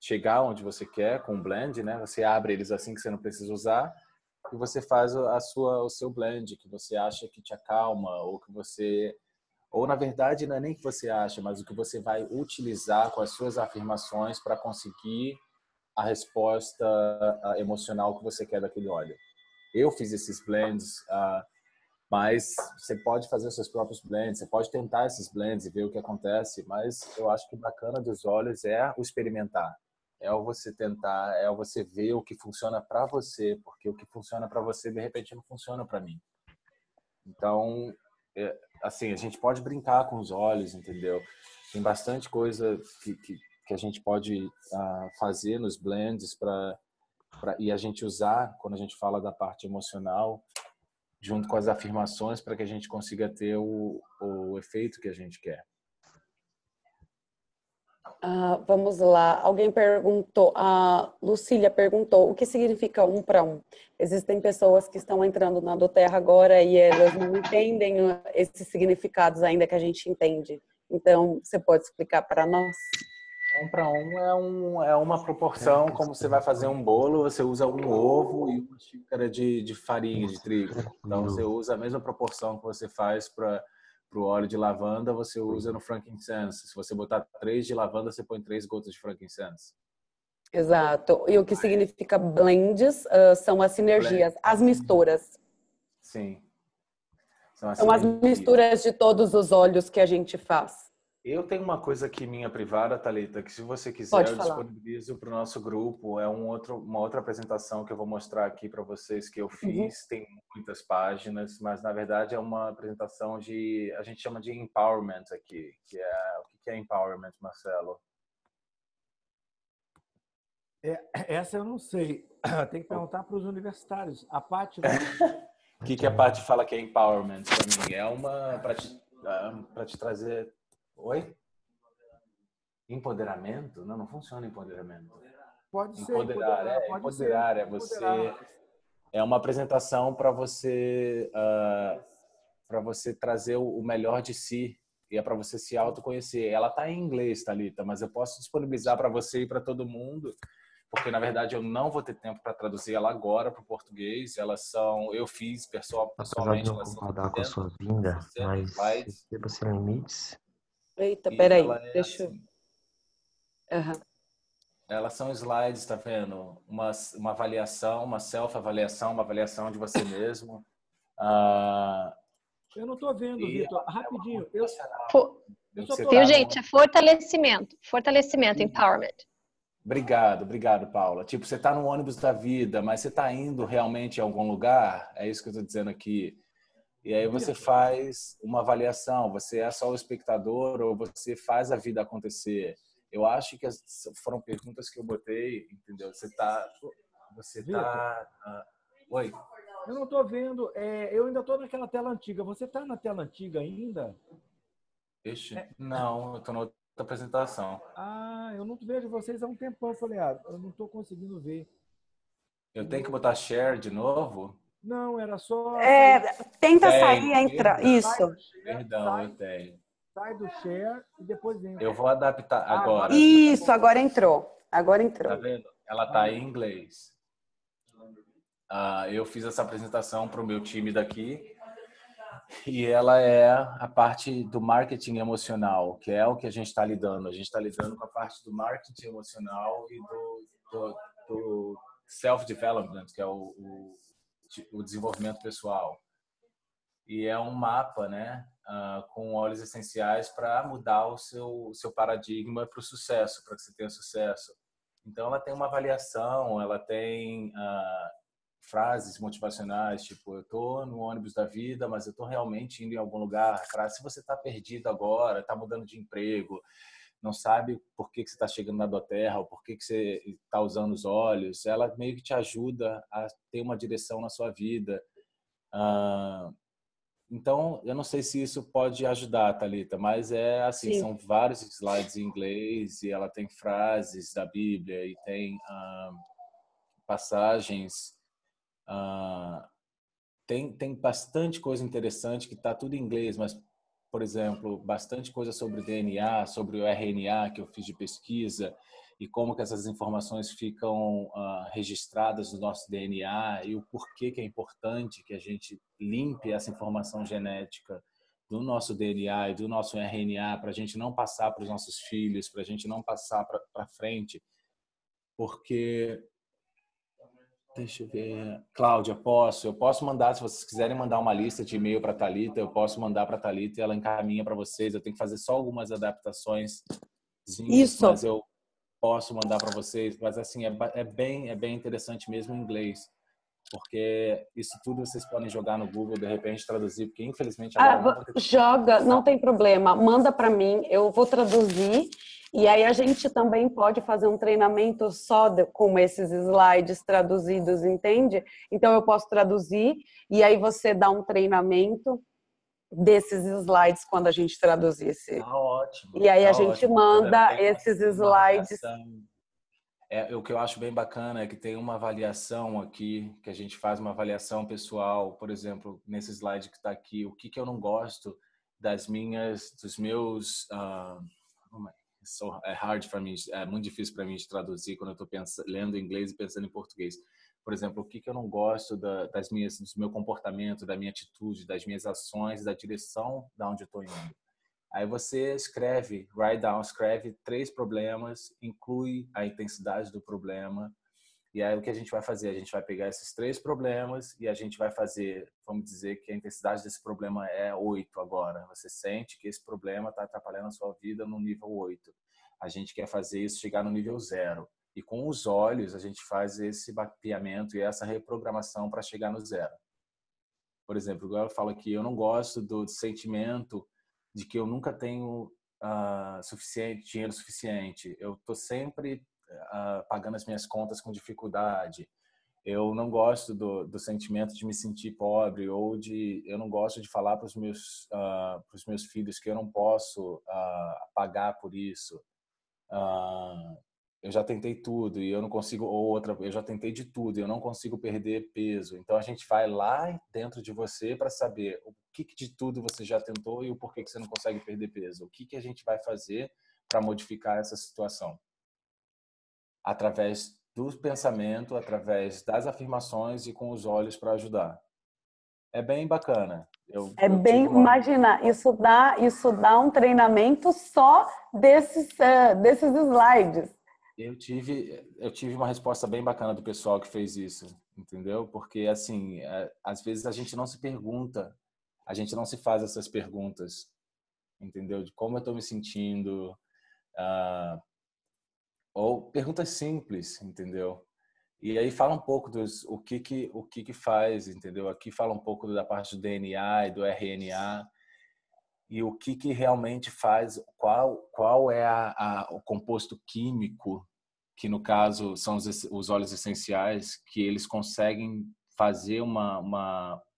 chegar onde você quer com o blend, né? Você abre eles assim que você não precisa usar, e você faz o seu blend que você acha que te acalma, ou que você... Ou, na verdade, não é nem que você acha, mas o que você vai utilizar com as suas afirmações para conseguir a resposta emocional que você quer daquele óleo. Eu fiz esses blends, mas você pode fazer os seus próprios blends, você pode tentar esses blends e ver o que acontece, mas eu acho que o bacana dos óleos é o experimentar. É o você tentar, é o você ver o que funciona para você, porque o que funciona para você, de repente, não funciona para mim. Então, assim, a gente pode brincar com os óleos, entendeu? Tem bastante coisa que a gente pode fazer nos blends e a gente usar quando a gente fala da parte emocional, junto com as afirmações, para que a gente consiga ter o efeito que a gente quer. Vamos lá. Alguém perguntou, a Lucília perguntou, o que significa 1 para 1? Existem pessoas que estão entrando na doTERRA agora e elas não entendem esses significados ainda que a gente entende. Então, você pode explicar para nós? 1 para 1 é uma proporção, como você vai fazer um bolo, você usa um ovo e uma xícara de farinha de trigo. Então, você usa a mesma proporção que você faz para o óleo de lavanda, você usa no frankincense. Se você botar 3 de lavanda, você põe 3 gotas de frankincense. Exato. E o que significa blends são as sinergias, as misturas. Sim. São as misturas de todos os óleos que a gente faz. Eu tenho uma coisa aqui minha privada, Thalita, que se você quiser eu disponibilizo para o nosso grupo. É uma outra apresentação que eu vou mostrar aqui para vocês que eu fiz. Tem muitas páginas, mas na verdade é uma apresentação a gente chama de empowerment aqui. O que é empowerment, Marcelo? Essa eu não sei. Tem que perguntar para os universitários. A Paty... O que a Paty fala que é empowerment para mim? É uma para te trazer... Oi? Empoderamento? Não funciona empoderamento. Pode ser. Empoderar é você... É uma apresentação para você trazer o melhor de si e é para você se autoconhecer. Ela está em inglês, Thalita, mas eu posso disponibilizar para você e para todo mundo, porque na verdade eu não vou ter tempo para traduzir ela agora para o português. Eu fiz pessoalmente. Apesar de não concordar com a sua vinda, mas receba sem limites. Eita, peraí, deixa eu... Assim, elas são slides, tá vendo? Uma avaliação, uma self-avaliação, uma avaliação de você mesmo. Eu não estou vendo, Vitor. Rapidinho. Viu, gente? É fortalecimento. Fortalecimento, empowerment. Obrigado, Paula. Tipo, você está no ônibus da vida, mas você está indo realmente a algum lugar? É isso que eu estou dizendo aqui. E aí você faz uma avaliação. Você é só o espectador ou você faz a vida acontecer? Eu acho que foram perguntas que eu botei, entendeu? Oi? Eu não estou vendo. Eu ainda estou naquela tela antiga. Você está na tela antiga ainda? Não, eu estou na outra apresentação. Eu não vejo vocês há um tempão. Eu falei, eu não estou conseguindo ver. Eu tenho que botar share de novo? Não, era só... Tenta sair e entrar. Isso. Perdão, eu tenho. Sai do share e depois entra. Eu vou adaptar agora. Isso, agora entrou. Tá vendo? Ela tá em inglês. Eu fiz essa apresentação para o meu time daqui e ela é a parte do marketing emocional, que é o que a gente está lidando. A gente está lidando com a parte do marketing emocional e do self-development, que é o desenvolvimento pessoal. E é um mapa, né, com óleos essenciais para mudar o seu paradigma para o sucesso, para que você tenha sucesso. Então, ela tem uma avaliação, ela tem frases motivacionais, tipo, eu estou no ônibus da vida, mas eu estou realmente indo em algum lugar. Se você está perdido agora, está mudando de emprego, não sabe por que você está chegando na doTERRA ou por que você está usando os óleos, ela meio que te ajuda a ter uma direção na sua vida. Então, eu não sei se isso pode ajudar, Thalita, mas assim, são vários slides em inglês e ela tem frases da Bíblia e tem passagens. Tem bastante coisa interessante que está tudo em inglês, mas, por exemplo, bastante coisa sobre DNA, sobre o RNA que eu fiz de pesquisa e como que essas informações ficam registradas no nosso DNA e o porquê que é importante que a gente limpe essa informação genética do nosso DNA e do nosso RNA para a gente não passar para os nossos filhos, para a gente não passar para frente, porque... Deixa eu ver. Cláudia, eu posso mandar, se vocês quiserem mandar uma lista de e-mail para a Thalita, eu posso mandar para a Thalita e ela encaminha para vocês. Eu tenho que fazer só algumas adaptações, mas eu posso mandar para vocês. Mas assim, é bem interessante mesmo em inglês, porque isso tudo vocês podem jogar no Google, de repente traduzir, porque infelizmente agora joga, não tem problema, manda para mim, eu vou traduzir. E aí a gente também pode fazer um treinamento só com esses slides traduzidos, entende? Então eu posso traduzir e aí você dá um treinamento desses slides quando a gente traduzisse. Tá ótimo. E aí tá a gente ótimo. manda Tem esses uma slides. O que eu acho bem bacana é que tem uma avaliação aqui, que a gente faz uma avaliação pessoal, por exemplo, nesse slide que está aqui, o que eu não gosto dos meus... é hard para mim, é muito difícil para mim de traduzir quando eu estou lendo em inglês e pensando em português. Por exemplo, o que eu não gosto do meu comportamento, da minha atitude, das minhas ações, da direção da onde eu estou indo. Aí você escreve 3 problemas, inclui a intensidade do problema. E aí o que a gente vai fazer? A gente vai pegar esses 3 problemas e a gente vai fazer, vamos dizer que a intensidade desse problema é 8 agora. Você sente que esse problema está atrapalhando a sua vida no nível 8. A gente quer fazer isso chegar no nível 0. E com os olhos a gente faz esse mapeamento e essa reprogramação para chegar no 0. Por exemplo, igual eu falo aqui, eu não gosto do sentimento de que eu nunca tenho dinheiro suficiente. Eu estou sempre pagando as minhas contas com dificuldade. Eu não gosto do sentimento de me sentir pobre ou eu não gosto de falar para os meus filhos que eu não posso pagar por isso. Eu já tentei tudo e eu não consigo, eu já tentei de tudo e eu não consigo perder peso. Então a gente vai lá dentro de você para saber o que de tudo você já tentou e o porquê que você não consegue perder peso. O que a gente vai fazer para modificar essa situação? Através do pensamento, através das afirmações e com os olhos para ajudar. É bem bacana. Imagina, isso dá um treinamento só desses slides. Eu tive uma resposta bem bacana do pessoal que fez isso, entendeu? Porque, assim, às vezes a gente não se pergunta, a gente não se faz essas perguntas, entendeu? De como eu estou me sentindo, ou perguntas simples, entendeu? E aí fala um pouco o que faz, entendeu? Aqui fala um pouco da parte do DNA e do RNA, e o que realmente faz, qual é o composto químico, que no caso são os óleos essenciais, que eles conseguem fazer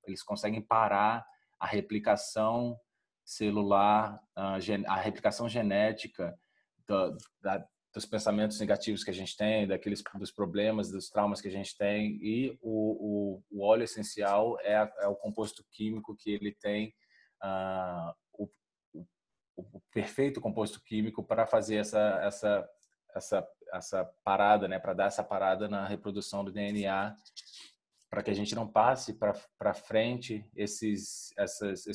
eles conseguem parar a replicação celular, a replicação genética dos pensamentos negativos que a gente tem, dos problemas, dos traumas que a gente tem, e o óleo essencial é o composto químico que ele tem o perfeito composto químico para fazer essa parada, né, para dar essa parada na reprodução do DNA, para que a gente não passe para frente esse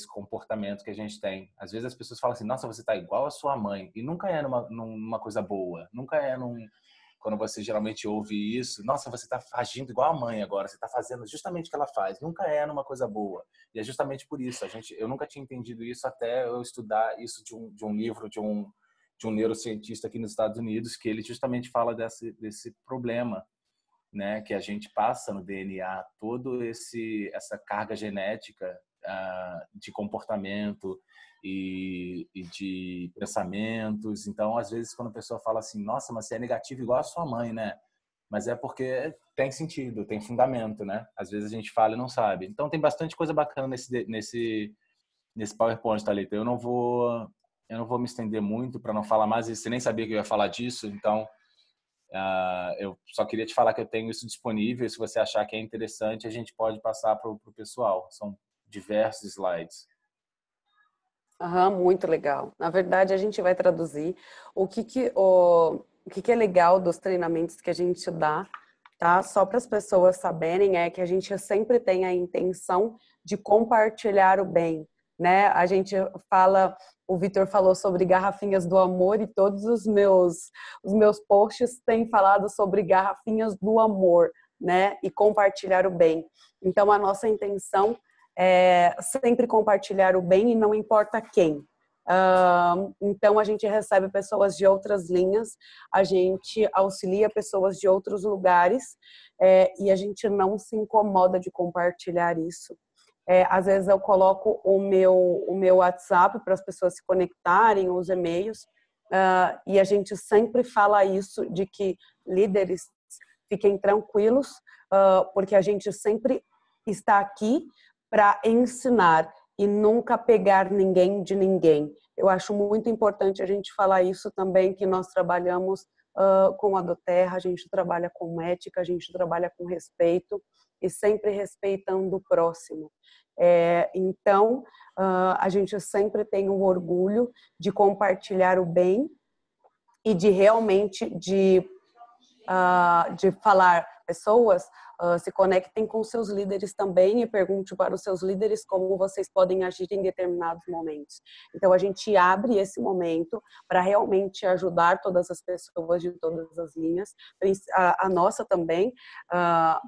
comportamento que a gente tem. Às vezes as pessoas falam assim, nossa, você está igual a sua mãe, e nunca é numa coisa boa, nunca é quando você geralmente ouve isso, nossa, você está agindo igual a mãe agora, você está fazendo justamente o que ela faz, nunca é numa coisa boa. E é justamente por isso, eu nunca tinha entendido isso até eu estudar isso de um livro de um neurocientista aqui nos Estados Unidos, que ele justamente fala desse problema, né, que a gente passa no DNA, essa carga genética de comportamento e de pensamentos. Então, às vezes, quando a pessoa fala assim, nossa, mas você é negativo igual a sua mãe, né? Mas é porque tem sentido, tem fundamento, né? Às vezes a gente fala e não sabe. Então, tem bastante coisa bacana nesse PowerPoint, Thalita. Eu não vou me estender muito para não falar mais. Você nem sabia que eu ia falar disso, então eu só queria te falar que eu tenho isso disponível. Se você achar que é interessante, a gente pode passar para o pessoal. São diversos slides. Muito legal. Na verdade, a gente vai traduzir o que é legal dos treinamentos que a gente dá, tá? Só para as pessoas saberem, é que a gente sempre tem a intenção de compartilhar o bem, né? A gente fala, o Vitor falou sobre garrafinhas do amor e todos os meus posts têm falado sobre garrafinhas do amor, né? E compartilhar o bem. Então, a nossa intenção é sempre compartilhar o bem e não importa quem. Então, a gente recebe pessoas de outras linhas, a gente auxilia pessoas de outros lugares e a gente não se incomoda de compartilhar isso. Às vezes eu coloco o meu WhatsApp para as pessoas se conectarem, os e-mails, e a gente sempre fala isso, de que líderes fiquem tranquilos, porque a gente sempre está aqui para ensinar e nunca pegar ninguém de ninguém. Eu acho muito importante a gente falar isso também, que nós trabalhamos com a doTERRA, a gente trabalha com ética, a gente trabalha com respeito e sempre respeitando o próximo. Então, a gente sempre tem o orgulho de compartilhar o bem e de realmente de falar, pessoas se conectem com seus líderes também e pergunte para os seus líderes como vocês podem agir em determinados momentos. Então, a gente abre esse momento para realmente ajudar todas as pessoas de todas as linhas, a nossa também,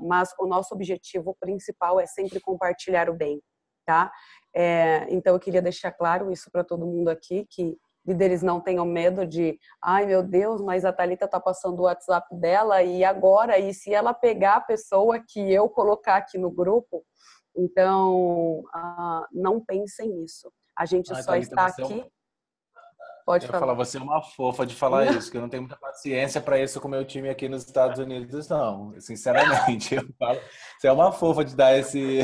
mas o nosso objetivo principal é sempre compartilhar o bem, tá? Então, eu queria deixar claro isso para todo mundo aqui, que líderes não tenham medo de, ai meu Deus, mas a Thalita tá passando o WhatsApp dela e agora, e se ela pegar a pessoa que eu colocar aqui no grupo? Então, não pensem nisso. A gente só Thalita, está aqui... Pode falar. Você é uma fofa de falar isso, que eu não tenho muita paciência para isso com o meu time aqui nos Estados Unidos, não. Sinceramente, eu falo, você é uma fofa de dar esse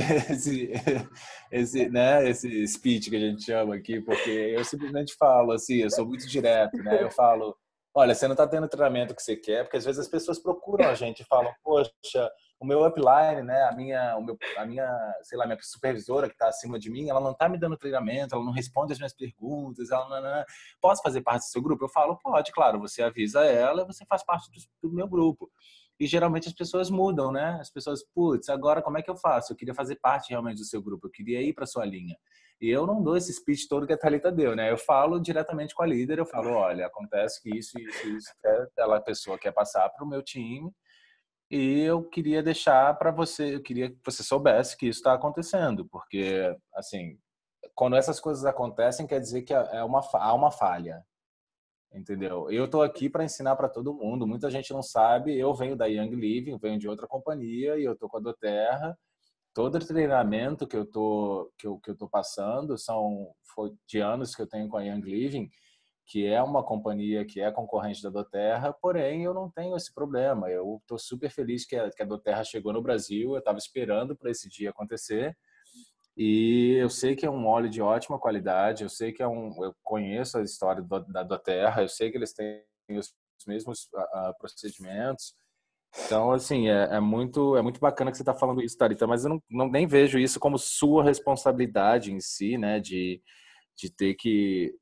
speech que a gente chama aqui, porque eu simplesmente falo assim, eu sou muito direto, né? Eu falo, olha, você não está tendo o treinamento que você quer, porque às vezes as pessoas procuram a gente e falam, poxa, o meu upline, né, a minha, sei lá, minha supervisora que está acima de mim, ela não está me dando treinamento, ela não responde as minhas perguntas, ela não. Posso fazer parte do seu grupo? Eu falo, pode, claro, você avisa ela, você faz parte do meu grupo. E geralmente as pessoas mudam, né? As pessoas, putz, agora como é que eu faço? Eu queria fazer parte realmente do seu grupo, eu queria ir para sua linha. E eu não dou esse speech todo que a Thalita deu, né? Eu falo diretamente com a líder, eu falo, olha, acontece que isso, a pessoa quer passar para o meu time, e eu queria deixar para você, eu queria que você soubesse que isso está acontecendo, porque, assim, quando essas coisas acontecem, quer dizer que há uma falha, entendeu? Eu estou aqui para ensinar para todo mundo, muita gente não sabe, eu venho da Young Living, venho de outra companhia, e eu estou com a doTERRA. Todo o treinamento que eu tô passando foi de anos que eu tenho com a Young Living, que é uma companhia que é concorrente da doTERRA, porém eu não tenho esse problema. Eu estou super feliz que a doTERRA chegou no Brasil, eu estava esperando para esse dia acontecer, e eu sei que é um óleo de ótima qualidade, eu sei que eu conheço a história da doTERRA, eu sei que eles têm os mesmos procedimentos. Então, assim, é muito bacana que você está falando isso, Thalita, mas eu nem vejo isso como sua responsabilidade em si, né, de ter que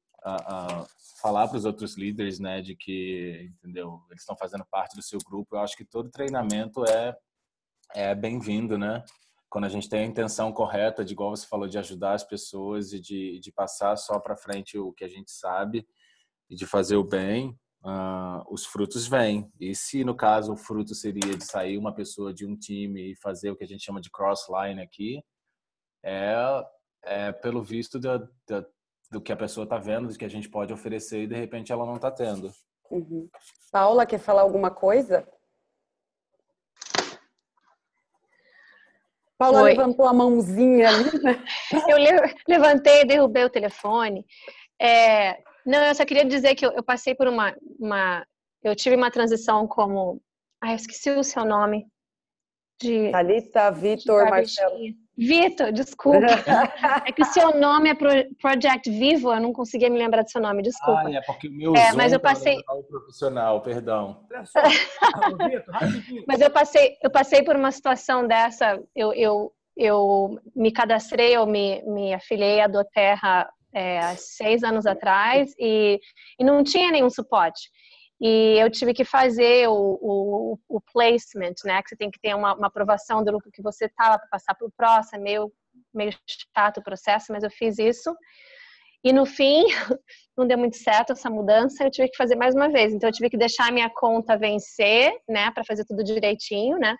falar para os outros líderes, né, de que, entendeu, eles estão fazendo parte do seu grupo. Eu acho que todo treinamento é bem-vindo, né? Quando a gente tem a intenção correta, de igual você falou, de ajudar as pessoas e de passar só para frente o que a gente sabe e de fazer o bem, os frutos vêm. E se, no caso, o fruto seria de sair uma pessoa de um time e fazer o que a gente chama de cross-line aqui, pelo visto do que a pessoa está vendo, do que a gente pode oferecer e, de repente, ela não está tendo. Uhum. Paula, quer falar alguma coisa? Paula levantou a mãozinha ali, né? Eu levantei e derrubei o telefone. Não, eu só queria dizer que eu passei por eu tive uma transição como... eu esqueci o seu nome. Thalita, Vitor, Marcelo. Vitor, desculpa. É que o seu nome é Project Vivo, eu não conseguia me lembrar do seu nome, desculpa. É porque o meu Zoom mas eu passei... profissional, perdão. Mas eu passei por uma situação dessa, eu me cadastrei, eu me afiliei à doTERRA há 6 anos atrás e não tinha nenhum suporte. E eu tive que fazer o placement, né? Que você tem que ter uma aprovação do grupo que você estava para passar para o próximo. Meio chato o processo, mas eu fiz isso. E no fim, não deu muito certo essa mudança, eu tive que fazer mais uma vez. Então eu tive que deixar a minha conta vencer, né? Para fazer tudo direitinho, né?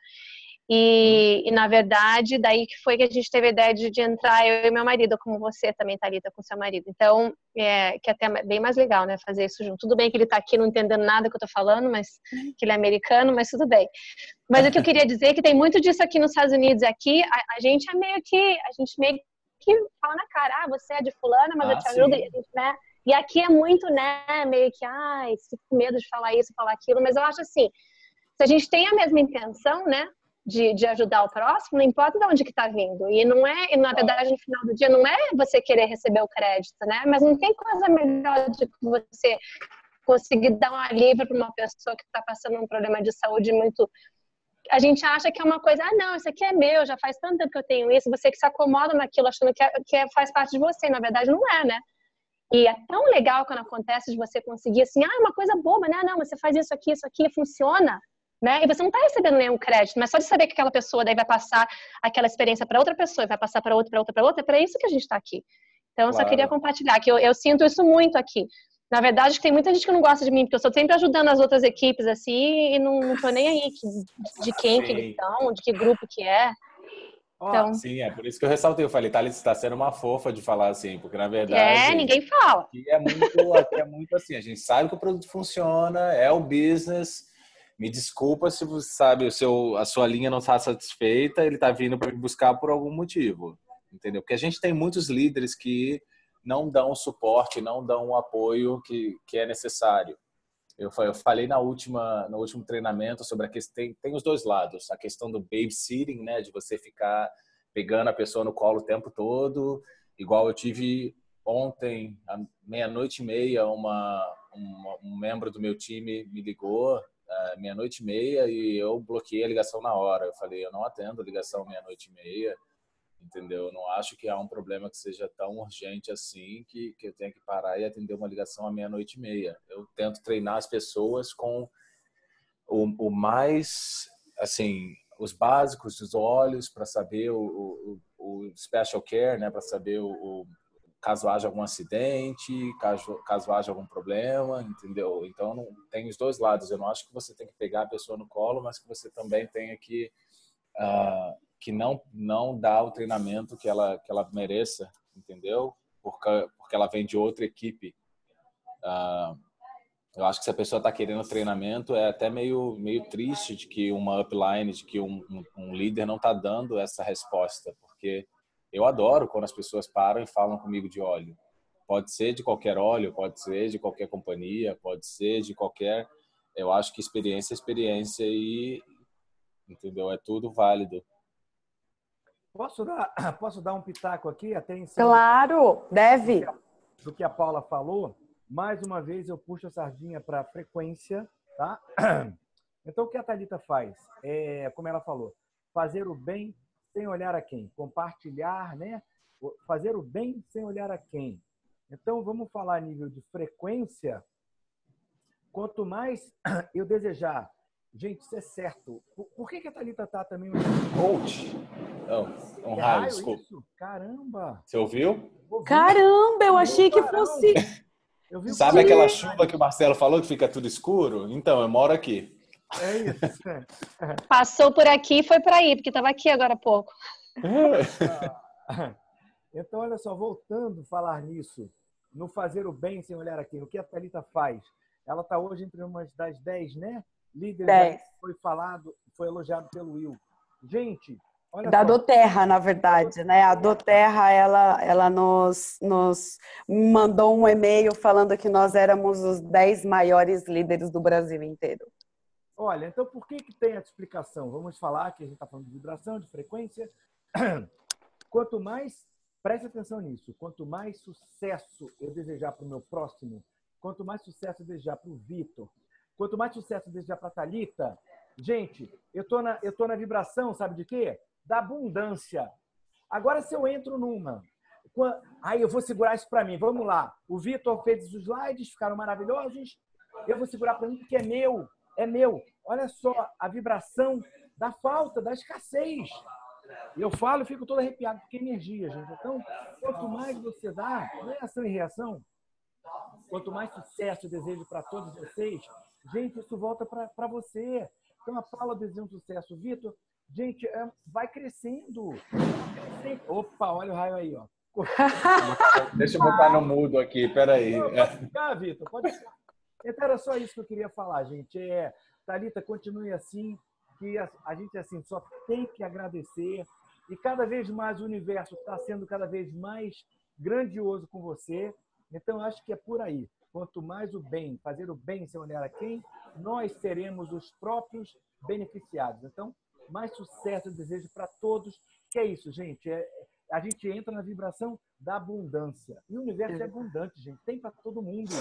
E na verdade, daí que foi que a gente teve a ideia de entrar, eu e meu marido, como você também, Thalita, com seu marido. Então, que é até bem mais legal, né, fazer isso junto. Tudo bem que ele tá aqui não entendendo nada que eu tô falando, mas que ele é americano, mas tudo bem. Mas o que eu queria dizer é que tem muito disso aqui nos Estados Unidos. Aqui, a gente meio que fala na cara, você é de fulana, mas eu te ajudo, né? E aqui é muito, né, meio que, fico com medo de falar isso, falar aquilo, mas eu acho assim, se a gente tem a mesma intenção, né, de ajudar o próximo, não importa de onde que está vindo. E não é, e na verdade, no final do dia, não é você querer receber o crédito, né? Mas não tem coisa melhor do que você conseguir dar um alívio para uma pessoa que está passando um problema de saúde muito... A gente acha que é uma coisa, não, isso aqui é meu, já faz tanto tempo que eu tenho isso, você que se acomoda naquilo achando faz parte de você, na verdade não é, né? E é tão legal quando acontece de você conseguir assim, é uma coisa boba, né? Não, você faz isso aqui, funciona, né? E você não está recebendo nenhum crédito, mas só de saber que aquela pessoa daí vai passar aquela experiência para outra pessoa, e vai passar para outra, é para isso que a gente está aqui. Então, eu só queria compartilhar, que eu sinto isso muito aqui. Na verdade, tem muita gente que não gosta de mim, porque eu estou sempre ajudando as outras equipes, assim, e não tô nem aí de quem que eles são, de que grupo que é. Então, sim, é por isso que eu ressaltei. Eu falei, Thalita, você está sendo uma fofa de falar assim, porque na verdade... ninguém fala. Aqui é muito assim, a gente sabe que o produto funciona, é o business. Me desculpa se você sabe, a sua linha não está satisfeita, ele está vindo para me buscar por algum motivo, entendeu? Porque a gente tem muitos líderes que não dão o suporte, não dão o apoio que é necessário. Eu falei no último treinamento sobre a questão, tem os dois lados, a questão do babysitting, né, de você ficar pegando a pessoa no colo o tempo todo, igual eu tive ontem, à 00:30, um membro do meu time me ligou, 00:30, e eu bloqueei a ligação na hora. Eu falei, eu não atendo a ligação 00:30, entendeu? Eu não acho que há um problema que seja tão urgente assim que eu tenha que parar e atender uma ligação à 00:30. Eu tento treinar as pessoas com o mais, assim, os básicos dos olhos para saber o special care, né? Para saber caso haja algum acidente, caso haja algum problema, entendeu? Então, tem os dois lados. Eu não acho que você tem que pegar a pessoa no colo, mas que você também tenha que não dá o treinamento que ela mereça, entendeu? Porque ela vem de outra equipe. Eu acho que se a pessoa está querendo treinamento, é até meio triste de que uma upline, de que um líder não está dando essa resposta, porque eu adoro quando as pessoas param e falam comigo de óleo. Pode ser de qualquer óleo, pode ser de qualquer companhia, pode ser de qualquer... Eu acho que experiência é experiência e, entendeu? É tudo válido. Posso dar um pitaco aqui? Claro, deve. Do que a Paula falou. Mais uma vez eu puxo a sardinha para a frequência, tá? Então o que a Thalita faz? Como ela falou, fazer o bem sem olhar a quem. Compartilhar, né? Fazer o bem sem olhar a quem. Então vamos falar a nível de frequência. Quanto mais eu desejar... Gente, isso é certo. Por que a Thalita está também... Coach? Não, um raio, desculpa. Isso? Caramba! Você ouviu? Caramba, eu achei que fosse... Sabe aquela chuva que o Marcelo falou que fica tudo escuro? Então, eu moro aqui. É isso. Passou por aqui e foi para aí, porque estava aqui agora há pouco. Então, olha só, voltando a falar nisso, no fazer o bem sem olhar aqui, o que a Thalita faz? Ela está hoje entre umas das 10, né? Líderes, 10. Foi elogiado pelo Will. Gente, olha da só. doTERRA, na verdade, né? A doTERRA, ela nos mandou um e-mail falando que nós éramos os 10 maiores líderes do Brasil inteiro. Olha, então por que tem essa explicação? Vamos falar que a gente está falando de vibração, de frequência. Quanto mais, preste atenção nisso, quanto mais sucesso eu desejar para o meu próximo, quanto mais sucesso eu desejar para o Vitor, quanto mais sucesso eu desejar para a Thalita, gente, eu tô na vibração, sabe de quê? Da abundância. Agora, se eu entro numa... Aí eu vou segurar isso para mim. Vamos lá. O Vitor fez os slides, ficaram maravilhosos. Eu vou segurar para mim porque é meu. É meu. Olha só a vibração da falta, da escassez. E eu falo e fico todo arrepiado, porque é energia, gente. Então, quanto mais você dá, não é ação e reação. Quanto mais sucesso eu desejo para todos vocês, gente, isso volta para você. Então, a Paula deseja um sucesso. Vitor, gente, vai crescendo. Opa, olha o raio aí, ó. Deixa eu botar no mudo aqui, peraí. Pode ficar, Vitor, pode ficar. Então, era só isso que eu queria falar, gente. Thalita, continue assim, que a gente assim só tem que agradecer. E cada vez mais o universo está sendo cada vez mais grandioso com você. Então, acho que é por aí. Quanto mais o bem, fazer o bem sem olhar a quem, nós seremos os próprios beneficiados. Então, mais sucesso eu desejo para todos. Que é isso, gente. A gente entra na vibração da abundância. E o universo é abundante, gente. Tem para todo mundo.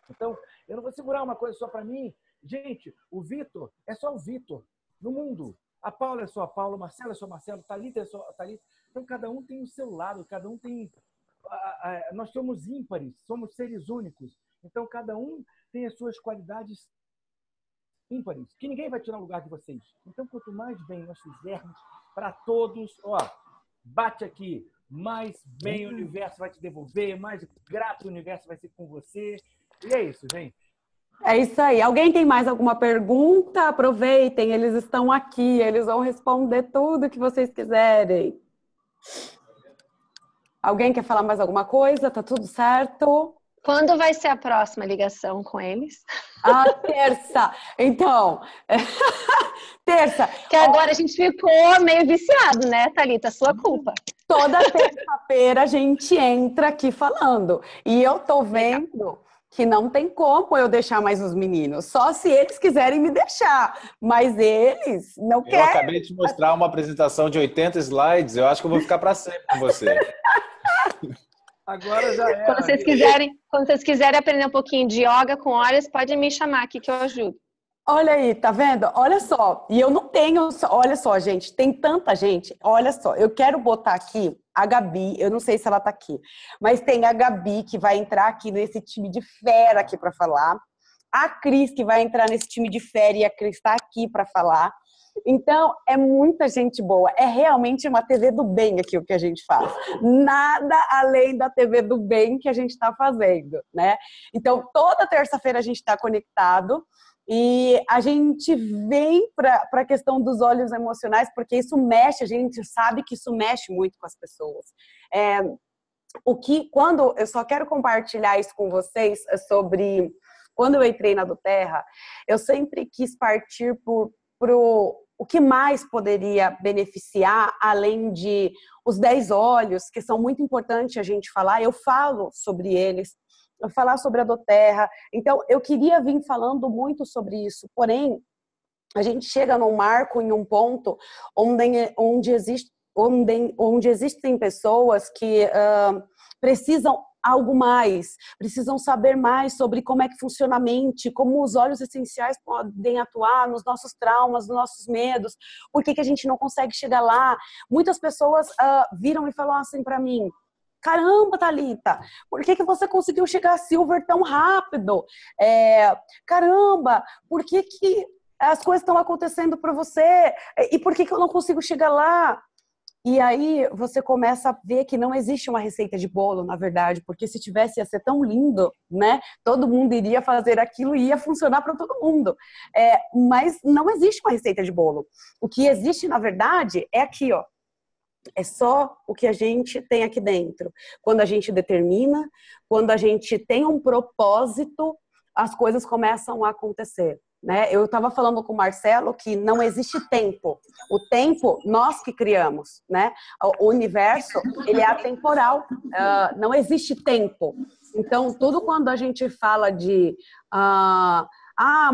Então, eu não vou segurar uma coisa só para mim. Gente, o Vitor é só o Vitor no mundo. A Paula é só a Paula, o Marcelo é só o Marcelo, a Thalita é só a Thalita. Então, cada um tem o seu lado, cada um tem... Nós somos ímpares, somos seres únicos. Então, cada um tem as suas qualidades ímpares, que ninguém vai tirar o lugar de vocês. Então, quanto mais bem nós fizermos para todos, ó, bate aqui, mais bem o universo vai te devolver, mais grato o universo vai ser com você. E é isso, gente. É isso aí. Alguém tem mais alguma pergunta? Aproveitem, eles estão aqui, eles vão responder tudo que vocês quiserem. Alguém quer falar mais alguma coisa? Tá tudo certo? Quando vai ser a próxima ligação com eles? Ah, terça. Então, terça. Que agora a gente ficou meio viciado, né, Thalita? Sua culpa. Toda terça-feira a gente entra aqui falando. E eu tô vendo que não tem como eu deixar mais os meninos. Só se eles quiserem me deixar. Mas eles não querem. Eu acabei de mostrar uma apresentação de 80 slides. Eu acho que eu vou ficar para sempre com você. Agora já é. Quando vocês quiserem aprender um pouquinho de yoga com olhos, pode me chamar aqui que eu ajudo. Olha aí, tá vendo? Olha só. E eu não tenho... Olha só, gente. Tem tanta gente. Olha só. Eu quero botar aqui a Gabi. Eu não sei se ela tá aqui. Mas tem a Gabi que vai entrar aqui nesse time de fera aqui para falar. A Cris que vai entrar nesse time de fera e a Cris tá aqui para falar. Então, é muita gente boa. É realmente uma TV do bem aqui o que a gente faz. Nada além da TV do bem que a gente está fazendo, né? Então, toda terça-feira a gente está conectado e a gente vem para a questão dos olhos emocionais, porque isso mexe, a gente sabe que isso mexe muito com as pessoas. Quando eu só quero compartilhar isso com vocês sobre... Quando eu entrei na do Terra, eu sempre quis partir o que mais poderia beneficiar, além de os 10 olhos, que são muito importantes a gente falar. Eu falo sobre eles, eu falar sobre a do Terra. Então, eu queria vir falando muito sobre isso. Porém, a gente chega num marco, em um ponto, onde existem pessoas que precisam algo mais, precisam saber mais sobre como é que funciona a mente, como os óleos essenciais podem atuar nos nossos traumas, nos nossos medos, por que a gente não consegue chegar lá. Muitas pessoas viram e falam assim para mim: caramba, Thalita, por que você conseguiu chegar a Silver tão rápido? Caramba, por que as coisas estão acontecendo para você? E por que eu não consigo chegar lá? E aí você começa a ver que não existe uma receita de bolo, na verdade, porque se tivesse ia ser tão lindo, né? Todo mundo iria fazer aquilo e ia funcionar para todo mundo. Mas não existe uma receita de bolo. O que existe, na verdade, é aqui, ó. É só o que a gente tem aqui dentro. Quando a gente determina, quando a gente tem um propósito, as coisas começam a acontecer. Né? Eu estava falando com o Marcelo que não existe tempo. O tempo, nós que criamos. Né? O universo, ele é atemporal. Não existe tempo. Então, tudo quando a gente fala de...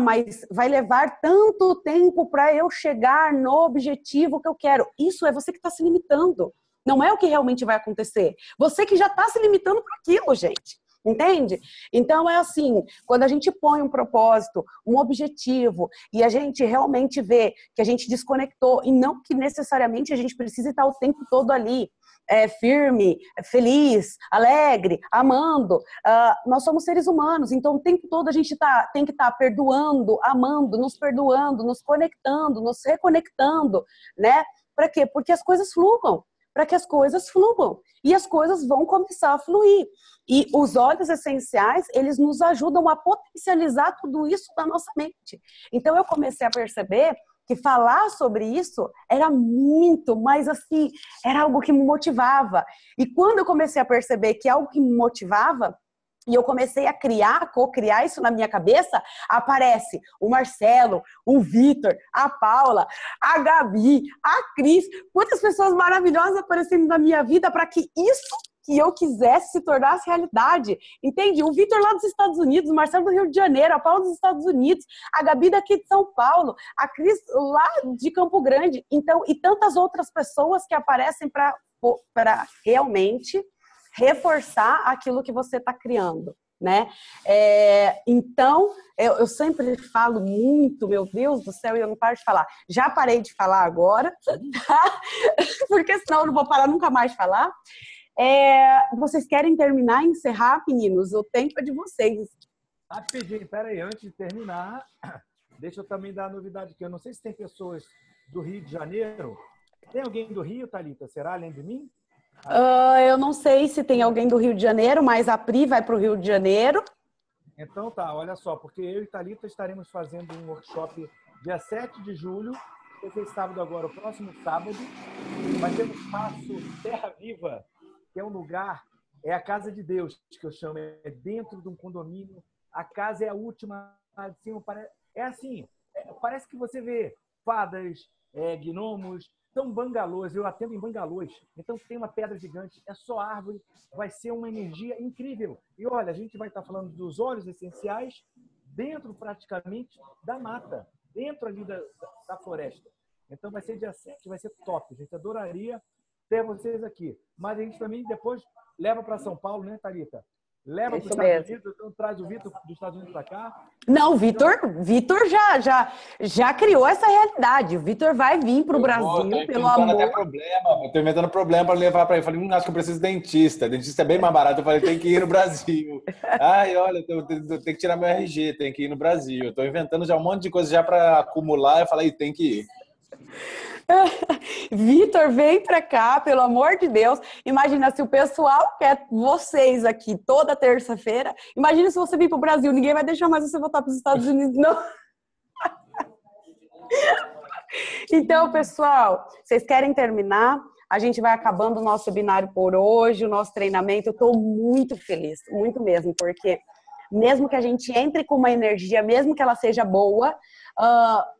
mas vai levar tanto tempo para eu chegar no objetivo que eu quero. Isso é você que está se limitando. Não é o que realmente vai acontecer. Você que já está se limitando para aquilo, gente. Entende? Então é assim, quando a gente põe um propósito, um objetivo, e a gente realmente vê que a gente desconectou, e não que necessariamente a gente precise estar o tempo todo ali, firme, feliz, alegre, amando. Nós somos seres humanos, então o tempo todo a gente tem que estar perdoando, amando, nos conectando, nos reconectando, né? Para quê? Porque as coisas fluam. Para que as coisas fluam. E as coisas vão começar a fluir. E os óleos essenciais, eles nos ajudam a potencializar tudo isso da nossa mente. Então, eu comecei a perceber que falar sobre isso era muito, mas assim, era algo que me motivava. E quando eu comecei a perceber que é algo que me motivava, e eu comecei a co-criar isso na minha cabeça, aparece o Marcelo, o Vitor, a Paula, a Gabi, a Cris, quantas pessoas maravilhosas aparecendo na minha vida para que isso que eu quisesse se tornasse realidade, entende? O Vitor lá dos Estados Unidos, o Marcelo do Rio de Janeiro, a Paula dos Estados Unidos, a Gabi daqui de São Paulo, a Cris lá de Campo Grande, então, e tantas outras pessoas que aparecem para realmente reforçar aquilo que você está criando, né? Então, eu sempre falo muito, meu Deus do céu, e eu não paro de falar. Já parei de falar agora, tá? Porque senão eu não vou parar nunca mais de falar. Vocês querem terminar e encerrar, meninos? O tempo é de vocês. Rapidinho, peraí, antes de terminar, deixa eu também dar a novidade aqui. Eu não sei se tem pessoas do Rio de Janeiro. Tem alguém do Rio, Thalita? Será, além de mim? Eu não sei se tem alguém do Rio de Janeiro, mas a Pri vai para o Rio de Janeiro. Então tá, olha só, porque eu e Thalita estaremos fazendo um workshop dia 7 de julho, esse sábado agora, o próximo sábado, vai ter um espaço Terra Viva, que é um lugar, é a Casa de Deus, que eu chamo, é dentro de um condomínio, a casa é a última, assim, parece que você vê fadas, gnomos, são bangalôs, eu atendo em bangalôs, então tem uma pedra gigante, é só árvore, vai ser uma energia incrível. E olha, a gente vai estar falando dos óleos essenciais dentro praticamente da mata, dentro ali da floresta. Então vai ser dia 7, vai ser top, a gente adoraria ter vocês aqui. Mas a gente também depois leva para São Paulo, né, Thalita? Leva para os Estados Unidos, então traz o Vitor dos Estados Unidos para cá. Não, o Vitor já criou essa realidade. O Vitor vai vir para o Brasil, pelo amor. Estou inventando problema para levar para ele. Eu falei, acho que eu preciso de dentista. Dentista é bem mais barato. Eu falei, tem que ir no Brasil. Ai, olha, eu tenho que tirar meu RG, tem que ir no Brasil. Estou inventando já um monte de coisa já para acumular. Eu falei, tem que ir. Vitor, vem pra cá, pelo amor de Deus. Imagina se o pessoal quer vocês aqui toda terça-feira. Imagina se você vir pro Brasil, ninguém vai deixar mais você voltar pros Estados Unidos, não. Então, pessoal, vocês querem terminar? A gente vai acabando o nosso webinário por hoje, o nosso treinamento. Eu tô muito feliz, muito mesmo, porque mesmo que a gente entre com uma energia, mesmo que ela seja boa,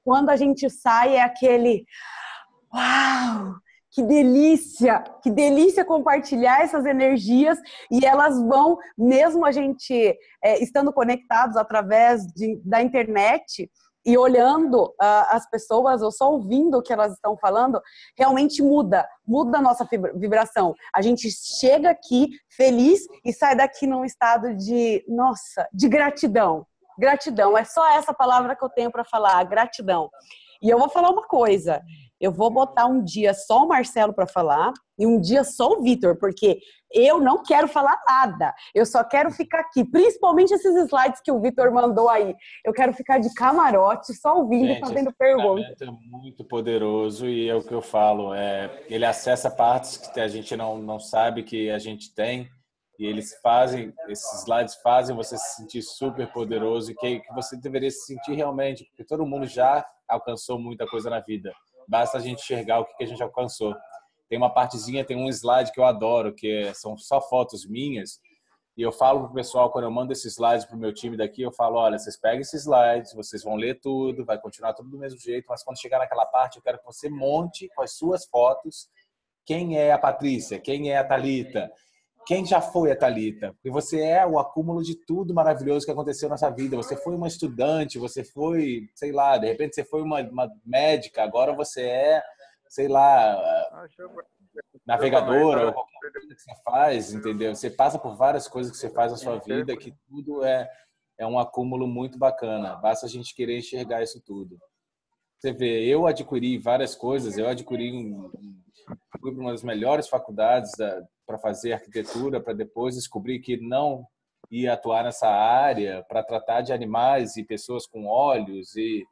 quando a gente sai é aquele... Uau! Que delícia compartilhar essas energias e elas vão, mesmo a gente estando conectados através da internet e olhando as pessoas ou só ouvindo o que elas estão falando, realmente muda a nossa vibração. A gente chega aqui feliz e sai daqui num estado de gratidão. Gratidão, é só essa palavra que eu tenho para falar, gratidão. E eu vou falar uma coisa, eu vou botar um dia só o Marcelo para falar e um dia só o Vitor, porque eu não quero falar nada, eu só quero ficar aqui, principalmente esses slides que o Vitor mandou aí. Eu quero ficar de camarote, só ouvindo e fazendo perguntas. É muito poderoso e é o que eu falo, ele acessa partes que a gente não sabe que a gente tem. E esses slides fazem você se sentir super poderoso e que você deveria se sentir realmente, porque todo mundo já alcançou muita coisa na vida. Basta a gente enxergar o que a gente alcançou. Tem uma partezinha, tem um slide que eu adoro, que são só fotos minhas. E eu falo pro pessoal, quando eu mando esses slides pro meu time daqui, eu falo, olha, vocês pegam esses slides, vocês vão ler tudo, vai continuar tudo do mesmo jeito, mas quando chegar naquela parte, eu quero que você monte com as suas fotos quem é a Patrícia, quem é a Thalita, quem já foi a Thalita? Porque você é o acúmulo de tudo maravilhoso que aconteceu na sua vida. Você foi uma estudante, você foi, sei lá, de repente você foi uma médica, agora você é, sei lá, navegadora, ou qualquer coisa que você faz, entendeu? Você passa por várias coisas que você faz na sua vida, que tudo é um acúmulo muito bacana. Basta a gente querer enxergar isso tudo. Você vê, eu adquiri várias coisas, fui para uma das melhores faculdades para fazer arquitetura, para depois descobrir que não ia atuar nessa área, para tratar de animais e pessoas com olhos. E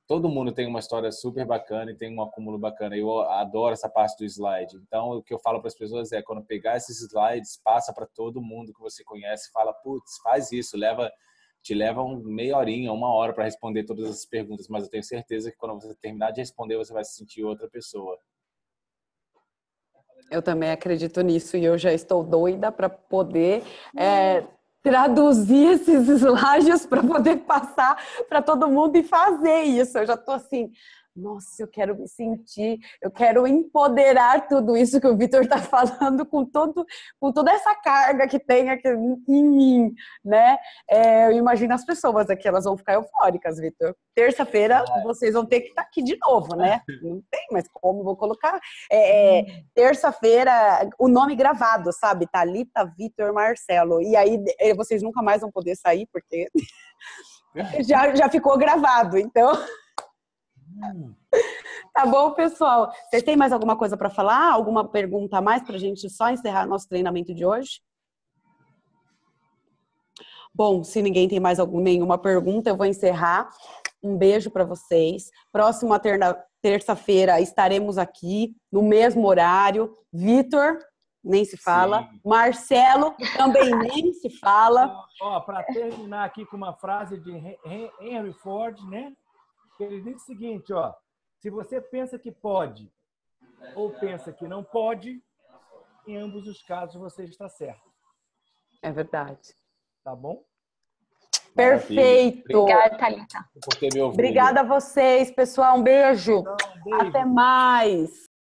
todo mundo tem uma história super bacana e tem um acúmulo bacana. Eu adoro essa parte do slide. Então, o que eu falo para as pessoas é, quando pegar esses slides, passa para todo mundo que você conhece, fala, putz, faz isso, te leva meia horinha, 1 hora para responder todas essas perguntas, mas eu tenho certeza que quando você terminar de responder, você vai se sentir outra pessoa. Eu também acredito nisso e eu já estou doida para poder traduzir esses slides para poder passar para todo mundo e fazer isso. Eu já estou assim, nossa, eu quero me sentir, eu quero empoderar tudo isso que o Vitor está falando com toda essa carga que tem aqui em mim, né? Eu imagino as pessoas aqui, elas vão ficar eufóricas, Vitor. Terça-feira vocês vão ter que estar aqui de novo, né? Não tem mais como, vou colocar terça-feira o nome gravado, sabe? Thalita, Vitor, Marcelo. E aí vocês nunca mais vão poder sair, porque já ficou gravado, então... Tá bom, pessoal? Vocês têm mais alguma coisa para falar? Alguma pergunta a mais para a gente só encerrar nosso treinamento de hoje? Bom, se ninguém tem mais nenhuma pergunta, eu vou encerrar. Um beijo para vocês. Próxima terça-feira estaremos aqui no mesmo horário. Vitor, nem se fala. Sim. Marcelo, também nem se fala. Para terminar aqui com uma frase de Henry Ford, né? Ele diz o seguinte, se você pensa que pode ou pensa que não pode, em ambos os casos você está certo. É verdade. Tá bom? Perfeito. Obrigada, Thalita. Obrigada a vocês, pessoal. Um beijo. Então, um beijo. Até mais.